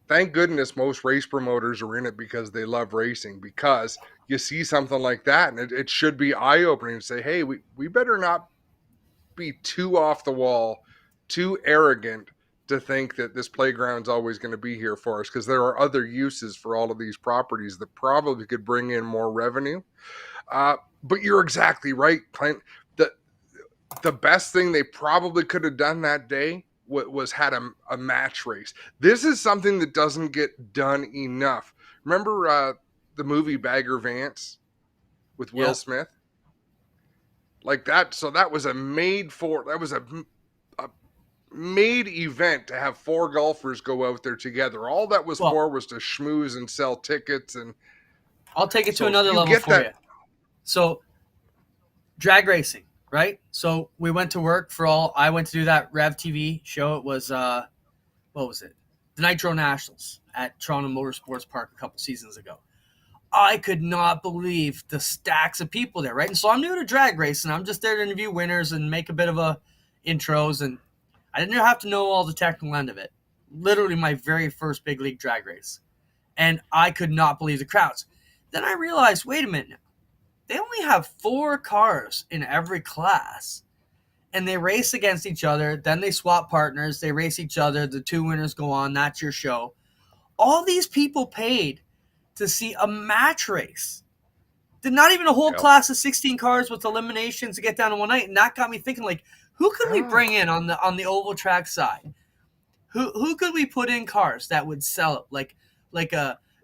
Thank goodness most race promoters are in it because they love racing, because you see something like that and it should be eye-opening to say, hey, we better not be too off the wall, too arrogant to think that this playground's always going to be here for us, because there are other uses for all of these properties that probably could bring in more revenue. But you're exactly right, Clint. The best thing they probably could have done that day was had a match race. This is something that doesn't get done enough. Remember the movie Bagger Vance with Will Smith? Like that. So that was a made event to have 4 golfers go out there together. All that was for was to schmooze and sell tickets. And I'll take it to another level for you. So drag racing, right? So we went to work I went to do that Rev TV show. It was, what was it? The Nitro Nationals at Toronto Motorsports Park a couple seasons ago. I could not believe the stacks of people there, right? And so I'm new to drag racing. I'm just there to interview winners and make a bit of intros. And I didn't have to know all the technical end of it. Literally my very first big league drag race. And I could not believe the crowds. Then I realized, wait a minute now. They only have 4 cars in every class, and they race against each other. Then they swap partners. They race each other. The 2 winners go on. That's your show. All these people paid to see a match race. Did not even a whole class of 16 cars with eliminations to get down to one night. And that got me thinking, like, who could we bring in on the oval track side? Who could we put in cars that would sell it? Like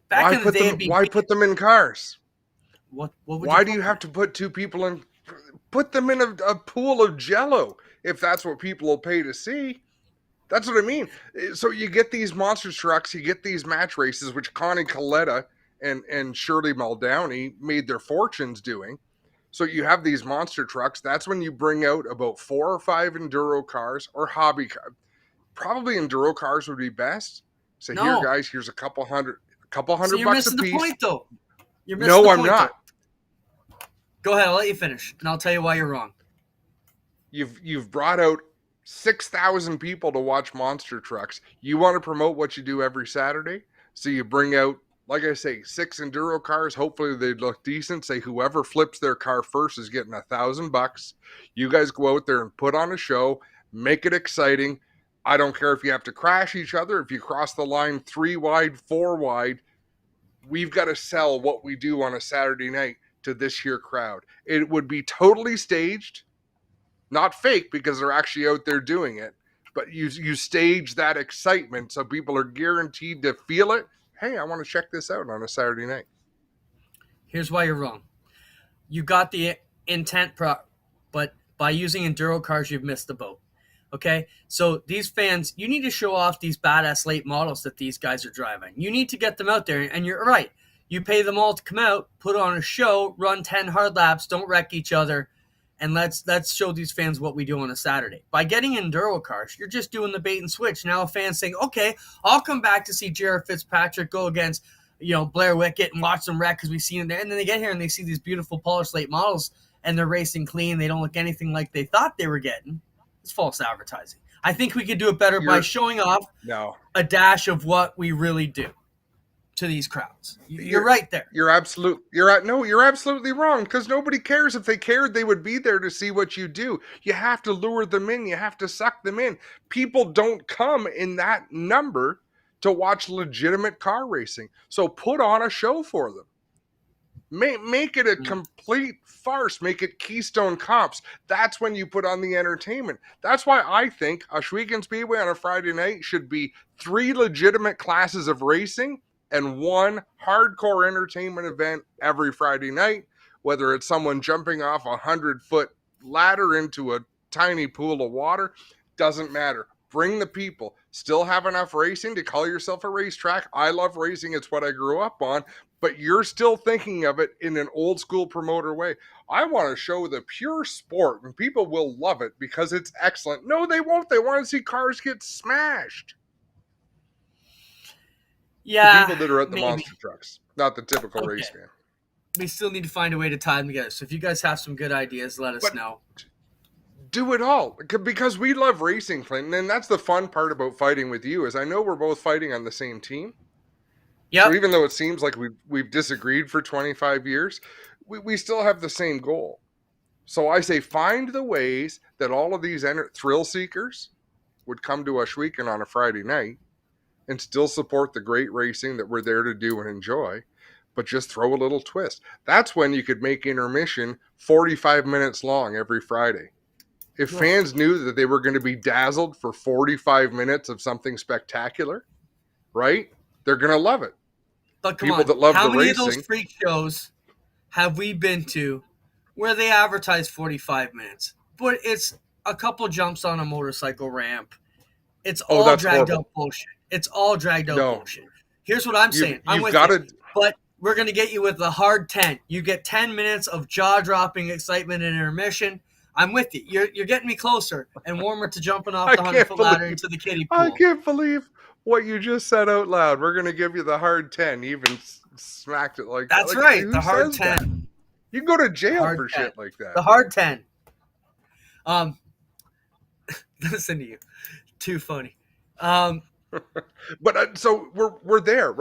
back in the day. Why put them in cars? Why do you have to put 2 people in? Put them in a pool of Jello if that's what people will pay to see. That's what I mean. So you get these monster trucks, you get these match races, which Connie Coletta and Shirley Muldowney made their fortunes doing. So you have these monster trucks. That's when you bring out about 4 or 5 enduro cars or hobby cars. Probably enduro cars would be best. So here, guys, here's a couple hundred so bucks a piece. You're missing the point, though. No, I'm not. Go ahead, I'll let you finish, and I'll tell you why you're wrong. You've brought out 6,000 people to watch monster trucks. You want to promote what you do every Saturday, so you bring out, like I say, 6 enduro cars. Hopefully they look decent. Say whoever flips their car first is getting $1,000. You guys go out there and put on a show, make it exciting. I don't care if you have to crash each other. If you cross the line 3 wide, 4 wide, we've got to sell what we do on a Saturday night to this here crowd. It would be totally staged, not fake, because they're actually out there doing it, but you stage that excitement so people are guaranteed to feel it. Hey, I want to check this out on a Saturday night. Here's why you're wrong. You got the intent, but by using enduro cars, you've missed the boat. Okay, so these fans, you need to show off these badass late models that these guys are driving. You need to get them out there, and you're right. You pay them all to come out, put on a show, run 10 hard laps, don't wreck each other, and let's show these fans what we do on a Saturday. By getting enduro cars, you're just doing the bait and switch. Now a fan's saying, okay, I'll come back to see Jared Fitzpatrick go against, Blair Wickett and watch them wreck because we've seen it there. And then they get here and they see these beautiful polished late models, and they're racing clean. They don't look anything like they thought they were getting. It's false advertising. I think we could do it better by showing off a dash of what we really do to these crowds. You're right there. You're absolutely wrong, because nobody cares. If they cared, they would be there to see what you do. You have to lure them in. You have to suck them in. People don't come in that number to watch legitimate car racing. So put on a show for them. Make it a complete farce. Make it Keystone Cops. That's when you put on the entertainment. That's why I think Ohsweken Speedway on a Friday night should be 3 legitimate classes of racing and 1 hardcore entertainment event every Friday night, whether it's someone jumping off a 100-foot ladder into a tiny pool of water, doesn't matter. bring the people, still have enough racing to call yourself a racetrack. I love racing. It's what I grew up on, but you're still thinking of it in an old school promoter way. I want to show the pure sport and people will love it because it's excellent. No, they won't. They want to see cars get smashed. Yeah. The people that are at the maybe. monster trucks, not the typical race fan. We still need to find a way to tie them together. So if you guys have some good ideas, let us know. Do it all, because we love racing, Clinton, and that's the fun part about fighting with you is I know we're both fighting on the same team. Yeah. So even though it seems like we've disagreed for 25 years, we still have the same goal. So I say find the ways that all of these thrill seekers would come to Ashweekon on a Friday night and still support the great racing that we're there to do and enjoy, but just throw a little twist. That's when you could make intermission 45 minutes long every Friday. If fans knew that they were going to be dazzled for 45 minutes of something spectacular, right? They're going to love it. But come People on, that love how the many racing, of those freak shows have we been to where they advertise 45 minutes? But it's a couple jumps on a motorcycle ramp. It's all dragged out bullshit. It's all dragged out bullshit. Here's what I'm saying. I'm with you. But we're going to get you with the hard 10. You get 10 minutes of jaw-dropping excitement and intermission. I'm with you. You're getting me closer and warmer to jumping off the 100-foot ladder into the kiddie pool. I can't believe what you just said out loud. We're going to give you the hard 10. You even smacked it like That's that. right. The hard 10. That? You can go to jail hard for 10. Shit like that. The hard 10. Listen to you. Too funny. But so we're there.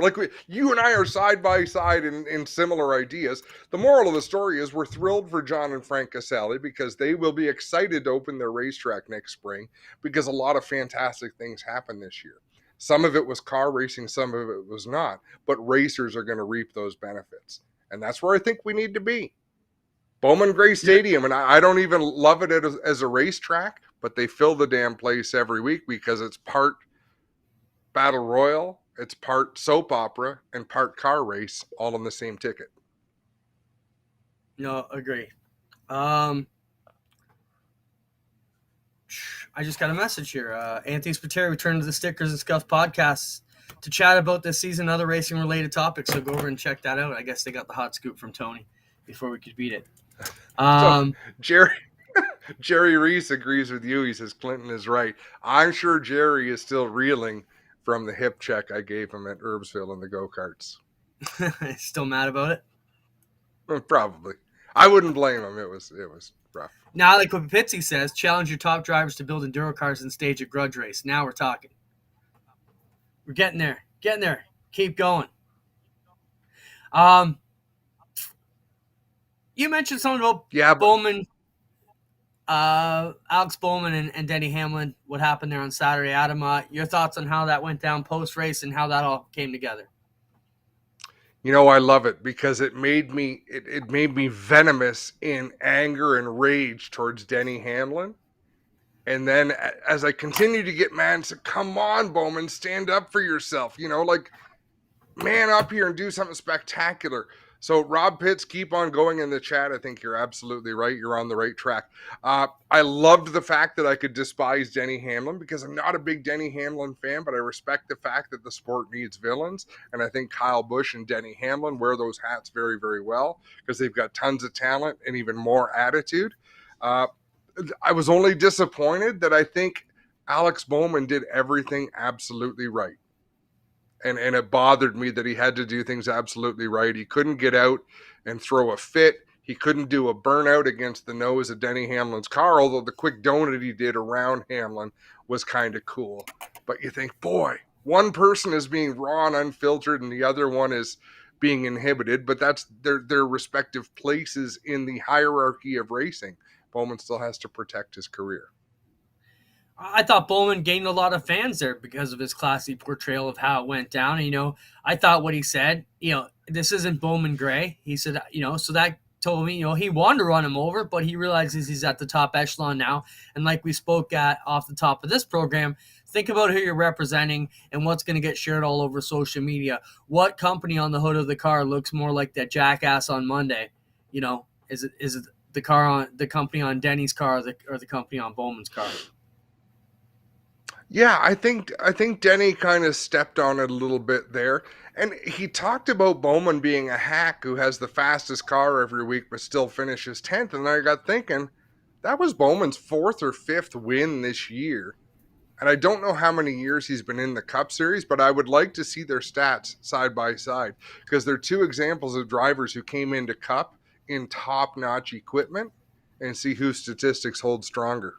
You and I are side by side in similar ideas. The moral of the story is we're thrilled for John and Frank Casale because they will be excited to open their racetrack next spring because a lot of fantastic things happened this year. Some of it was car racing, some of it was not. But racers are going to reap those benefits. And that's where I think we need to be. Bowman Gray Stadium, and I don't even love it as a racetrack, but they fill the damn place every week because it's part Battle Royal, it's part soap opera, and part car race, all on the same ticket. No, agree. I just got a message here. Anthony Spiteri returned to the Stickers and Scuff podcasts to chat about this season and other racing-related topics, so go over and check that out. I guess they got the hot scoop from Tony before we could beat it. So, Jerry Reese agrees with you. He says Clinton is right. I'm sure Jerry is still reeling from the hip check I gave him at Herbsville in the go-karts. Still mad about it? Probably. I wouldn't blame him. It was rough. Now, like what Pitsy says, challenge your top drivers to build enduro cars and stage a grudge race. Now we're talking. We're getting there. Getting there. Keep going. You mentioned something about Bowman, Alex Bowman and Denny Hamlin, what happened there on Saturday. Adam, your thoughts on how that went down post-race and how that all came together? I love it because it made me venomous in anger and rage towards Denny Hamlin. And then as I continue to get mad and say, come on, Bowman, stand up for yourself. Man up here and do something spectacular. So Rob Pitts, keep on going in the chat. I think you're absolutely right. You're on the right track. I loved the fact that I could despise Denny Hamlin because I'm not a big Denny Hamlin fan, but I respect the fact that the sport needs villains. And I think Kyle Busch and Denny Hamlin wear those hats very, very well because they've got tons of talent and even more attitude. I was only disappointed that I think Alex Bowman did everything absolutely right. And it bothered me that he had to do things absolutely right. He couldn't get out and throw a fit. He couldn't do a burnout against the nose of Denny Hamlin's car, although the quick donut he did around Hamlin was kind of cool. But you think, boy, one person is being raw and unfiltered and the other one is being inhibited, but that's their respective places in the hierarchy of racing. Bowman still has to protect his career. I thought Bowman gained a lot of fans there because of his classy portrayal of how it went down. And, I thought what he said, this isn't Bowman Gray. He said, so that told me, he wanted to run him over, but he realizes he's at the top echelon now. And like we spoke at off the top of this program, think about who you're representing and what's going to get shared all over social media. What company on the hood of the car looks more like that jackass on Monday? Is it the company on Denny's car or the company on Bowman's car? Yeah, I think Denny kind of stepped on it a little bit there. And he talked about Bowman being a hack who has the fastest car every week but still finishes 10th. And I got thinking, that was Bowman's fourth or fifth win this year. And I don't know how many years he's been in the Cup Series, but I would like to see their stats side by side because they're two examples of drivers who came into Cup in top-notch equipment and see whose statistics hold stronger.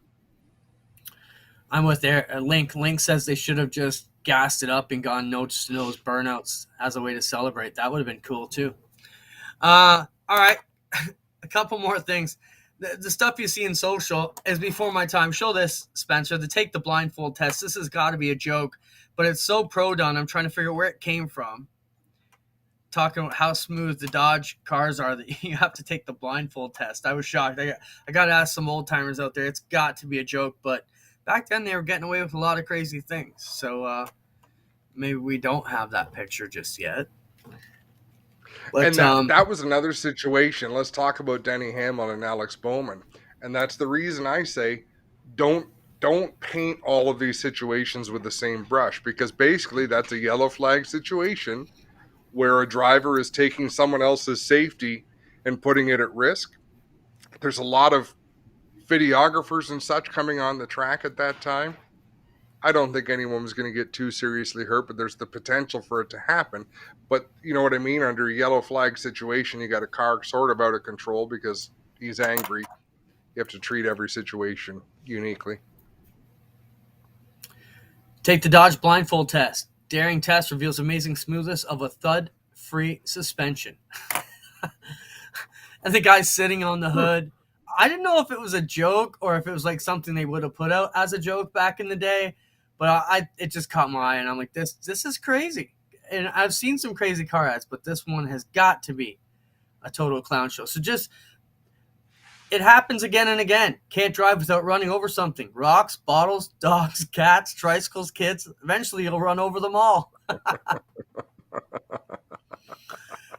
I'm with there. Link. Link says they should have just gassed it up and gone nose to nose burnouts as a way to celebrate. That would have been cool too. All right, a couple more things. The stuff you see in social is before my time. Show this, Spencer. The take the blindfold test. This has got to be a joke, but it's so pro done. I'm trying to figure out where it came from. Talking about how smooth the Dodge cars are that you have to take the blindfold test. I was shocked. I got to ask some old timers out there. It's got to be a joke, but back then they were getting away with a lot of crazy things. So maybe we don't have that picture just yet. But, And that was another situation. Let's talk about Denny Hamlin and Alex Bowman. And that's the reason I say don't paint all of these situations with the same brush, because basically that's a yellow flag situation where a driver is taking someone else's safety and putting it at risk. There's a lot of videographers and such coming on the track at that time. I don't think anyone was going to get too seriously hurt, but there's the potential for it to happen. But you know what I mean? Under a yellow flag situation, you got a car sort of out of control because he's angry. You have to treat every situation uniquely. take the Dodge blindfold test. Daring test reveals amazing smoothness of a thud-free suspension. And the guy's sitting on the hood. I didn't know if it was a joke or if it was like something they would have put out as a joke back in the day, but it just caught my eye, and I'm like, this is crazy. And I've seen some crazy car ads, but this one has got to be a total clown show. So it happens again and again. Can't drive without running over something. Rocks, bottles, dogs, cats, tricycles, kids. Eventually you'll run over them all.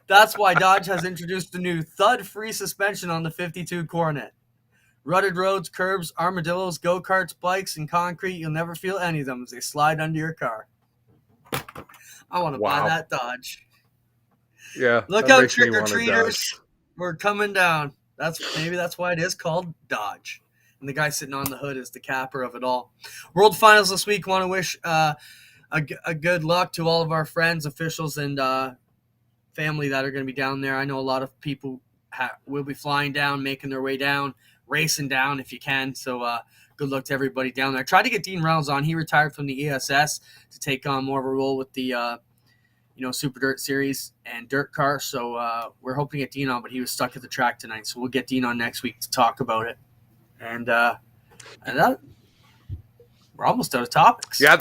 That's why Dodge has introduced the new thud-free suspension on the 52 Coronet. Rutted roads, curbs, armadillos, go-karts, bikes, and concrete, you'll never feel any of them as they slide under your car. I want to buy that Dodge. Yeah. Look out, trick-or-treaters. We're coming down. Maybe that's why it is called Dodge. And the guy sitting on the hood is the capper of it all. World Finals this week. Want to wish a good luck to all of our friends, officials, and family that are going to be down there. I know a lot of people will be flying down, making their way down, racing down if you can. So good luck to everybody down there. Tried to get Dean Reynolds on. He retired from the ESS to take on more of a role with the Super Dirt Series and Dirt Car. So we're hoping to get Dean on, but he was stuck at the track tonight. So we'll get Dean on next week to talk about it. And that, we're almost out of topics. Yeah,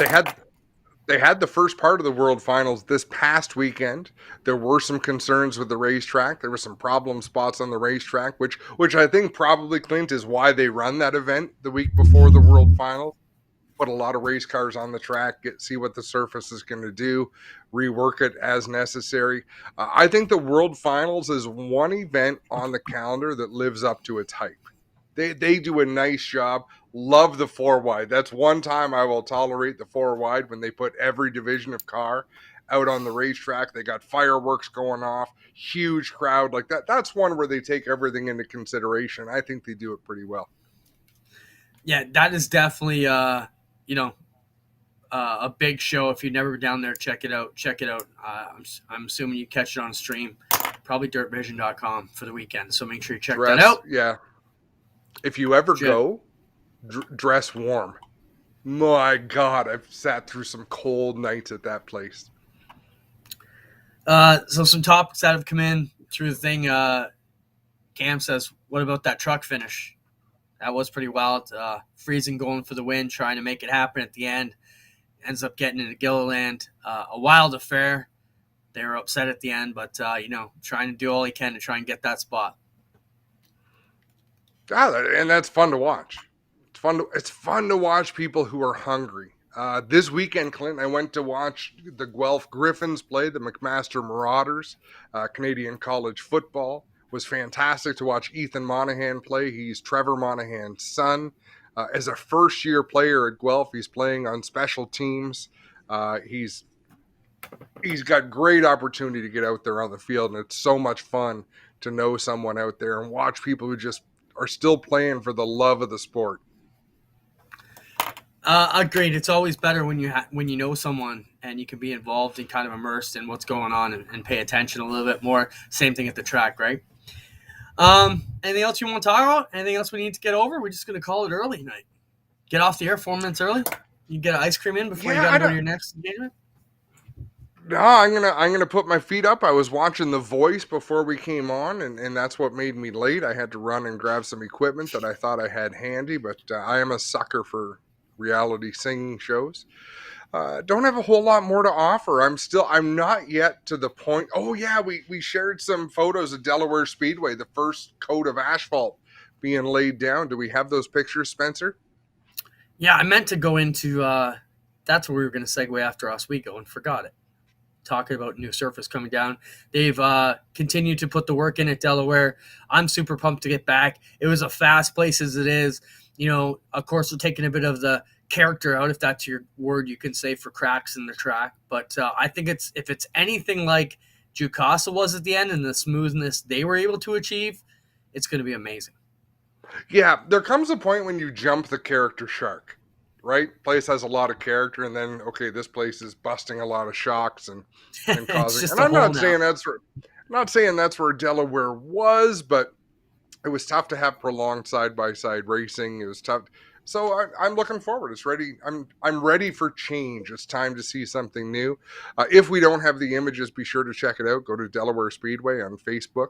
they had the first part of the World Finals this past weekend. There were some concerns with the racetrack. There were some problem spots on the racetrack, which I think probably, Clint, is why they run that event the week before the World Finals. Put a lot of race cars on the track, see what the surface is going to do, rework it as necessary. I think the World Finals is one event on the calendar that lives up to its hype. They do a nice job. Love the 4-wide. That's one time I will tolerate the 4-wide, when they put every division of car out on the racetrack. They got fireworks going off, huge crowd like that. That's one where they take everything into consideration. I think they do it pretty well. Yeah, that is definitely a big show. If you've never been down there, check it out. I'm assuming you catch it on stream, probably dirtvision.com for the weekend. So make sure you check that out. Yeah. If you ever go, dress warm. My God, I've sat through some cold nights at that place. So some topics that have come in through the thing. Cam says, what about that truck finish? That was pretty wild. Freezing going for the win, trying to make it happen at the end. Ends up getting into Gilliland. A wild affair. They were upset at the end, but, trying to do all he can to try and get that spot. And that's fun to watch. It's fun to watch people who are hungry. This weekend, Clint, I went to watch the Guelph Griffins play the McMaster Marauders. Canadian college football was fantastic to watch Ethan Monahan play. He's Trevor Monahan's son. As a first-year player at Guelph, he's playing on special teams. He's got great opportunity to get out there on the field, and it's so much fun to know someone out there and watch people who just are still playing for the love of the sport. Agreed. It's always better when you know someone and you can be involved and kind of immersed in what's going on and pay attention a little bit more. Same thing at the track, right? Anything else you want to talk about? Anything else we need to get over? We're just going to call it early tonight. Get off the air 4 minutes early. You get an ice cream in before you got to go to your next engagement. No, I'm gonna put my feet up. I was watching The Voice before we came on, and that's what made me late. I had to run and grab some equipment that I thought I had handy, but I am a sucker for reality singing shows. Don't have a whole lot more to offer. I'm not yet to the point. Oh yeah, we shared some photos of Delaware Speedway, the first coat of asphalt being laid down. Do we have those pictures, Spencer? Yeah, I meant to go into that's where we were going to segue after Oswego and forgot it. Talking about new surface coming down. They've continued to put the work in at Delaware. I'm super pumped to get back. It was a fast place as it is. You know, of course, we're taking a bit of the character out, if that's your word you can say, for cracks in the track. But I think if it's anything like Jukasa was at the end and the smoothness they were able to achieve, it's going to be amazing. Yeah, there comes a point when you jump the character shark, right? Place has a lot of character, and then, okay, this place is busting a lot of shocks and causing. And I'm not saying that's where Delaware was, but it was tough to have prolonged side-by-side racing. It was tough. So I'm looking forward. It's ready. I'm ready for change. It's time to see something new. If we don't have the images, be sure to check it out. Go to Delaware Speedway on Facebook.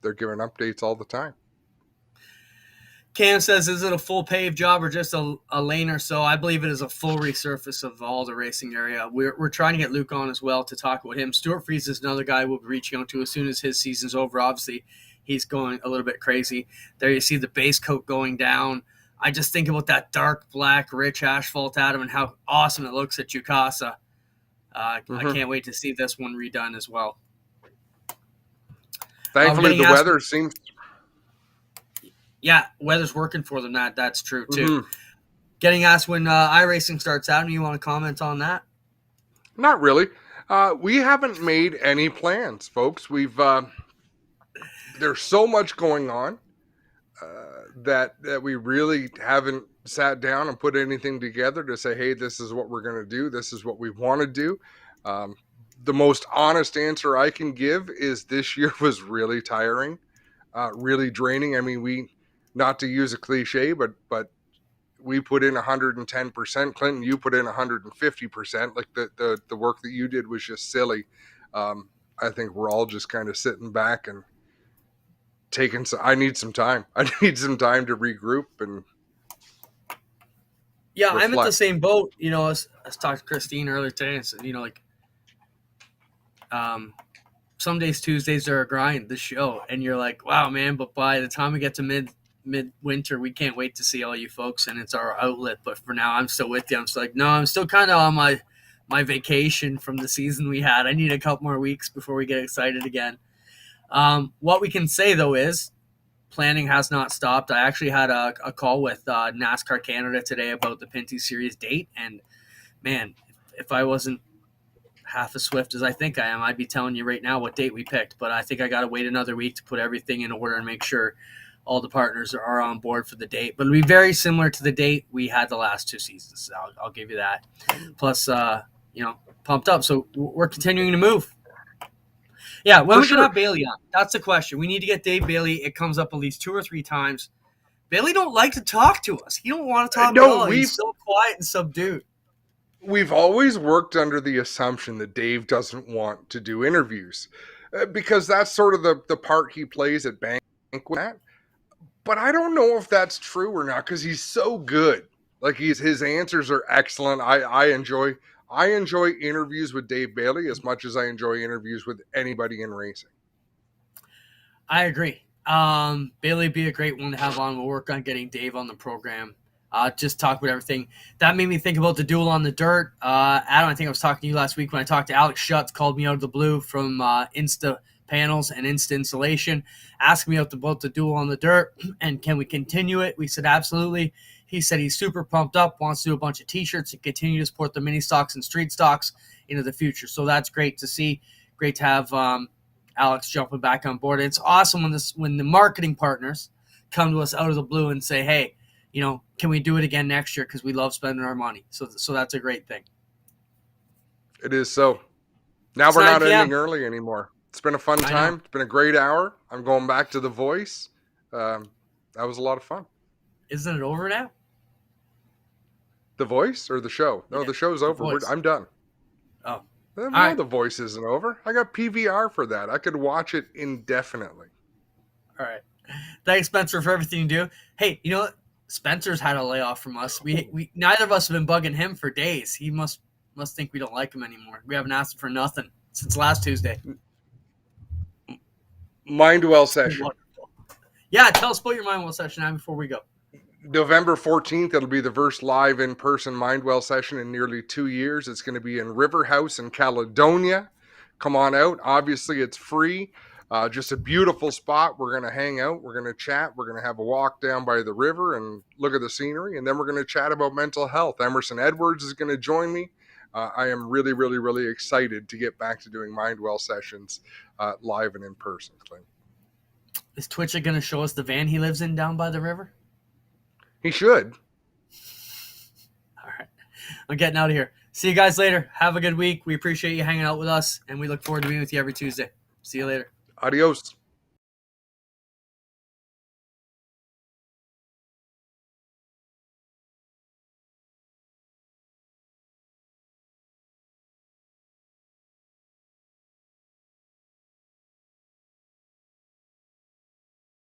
They're giving updates all the time. Cam says, is it a full paved job or just a lane or so? I believe it is a full resurface of all the racing area. We're trying to get Luke on as well to talk about him. Stuart Freeze is another guy we'll be reaching out to as soon as his season's over. Obviously, he's going a little bit crazy. There you see the base coat going down. I just think about that dark, black, rich asphalt, Adam, and how awesome it looks at Jukasa. I can't wait to see this one redone as well. Thankfully, the weather seems... Yeah, weather's working for them. That's true, too. Mm-hmm. Getting asked when iRacing starts out, and you want to comment on that? Not really. We haven't made any plans, folks. We've there's so much going on that we really haven't sat down and put anything together to say, hey, this is what we're going to do. This is what we want to do. The most honest answer I can give is this year was really tiring, really draining. I mean, not to use a cliche, but we put in 110%. Clinton, you put in 150%. Like the work that you did was just silly. I think we're all just kind of sitting back and taking. I need some time. I need some time to regroup and. Yeah, reflect. I'm at the same boat. You know, I was talking to Christine earlier today and said, you know, like, some days, Tuesdays are a grind, the show, and you're like, wow, man, but by the time we get to midwinter, we can't wait to see all you folks, and it's our outlet. But for now, I'm still with you. I'm still like, no, I'm still kind of on my vacation from the season we had. I need a couple more weeks before we get excited again. What we can say, though, is planning has not stopped. I actually had a call with NASCAR Canada today about the Pinty Series date, and, man, if I wasn't half as swift as I think I am, I'd be telling you right now what date we picked. But I think I got to wait another week to put everything in order and make sure all the partners are on board for the date. But it'll be very similar to the date we had the last two seasons. I'll give you that. Plus, pumped up. So we're continuing to move. Yeah, when we can have Bailey on? That's the question. We need to get Dave Bailey. It comes up at least 2 or 3 times. Bailey don't like to talk to us. He don't want to talk at all. He's so quiet and subdued. We've always worked under the assumption that Dave doesn't want to do interviews because that's sort of the part he plays at Banquet. But I don't know if that's true or not because he's so good. Like his answers are excellent. I enjoy interviews with Dave Bailey as much as I enjoy interviews with anybody in racing. I agree. Bailey would be a great one to have on. We'll work on getting Dave on the program. Just talk about everything. That made me think about the duel on the dirt. Adam, I think I was talking to you last week when I talked to Alex Schutz, called me out of the blue from Insta panels and instant installation. Asked me about the duel on the dirt and can we continue it? We said absolutely. He said he's super pumped up, wants to do a bunch of t-shirts and continue to support the mini stocks and street stocks into the future. So that's great to see. Great to have Alex jumping back on board. And it's awesome when the marketing partners come to us out of the blue and say, hey, can we do it again next year? Because we love spending our money. So that's a great thing. It is so. Now It's we're 9 not p.m. ending early anymore. It's been a fun time. It's been a great hour. I'm going back to The Voice. That was a lot of fun. Isn't it over now? The Voice or the show? No, Yeah, the show's The over. Voice. I'm done. Oh. No, right. The Voice isn't over. I got PVR for that. I could watch it indefinitely. All right. Thanks, Spencer, for everything you do. Hey, you know what? Spencer's had a layoff from us. We neither of us have been bugging him for days. He must think we don't like him anymore. We haven't asked him for nothing since last Tuesday. Mindwell session. Wonderful. Yeah, tell us about your Mindwell session now before we go. November 14th, it'll be the first live in-person Mindwell session in nearly 2 years. It's going to be in River House in Caledonia. Come on out. Obviously, it's free. Just a beautiful spot. We're going to hang out. We're going to chat. We're going to have a walk down by the river and look at the scenery. And then we're going to chat about mental health. Emerson Edwards is going to join me. I am really, really, really excited to get back to doing Mindwell sessions live and in person, Clint. Is Twitch going to show us the van he lives in down by the river? He should. All right. I'm getting out of here. See you guys later. Have a good week. We appreciate you hanging out with us, and we look forward to being with you every Tuesday. See you later. Adios.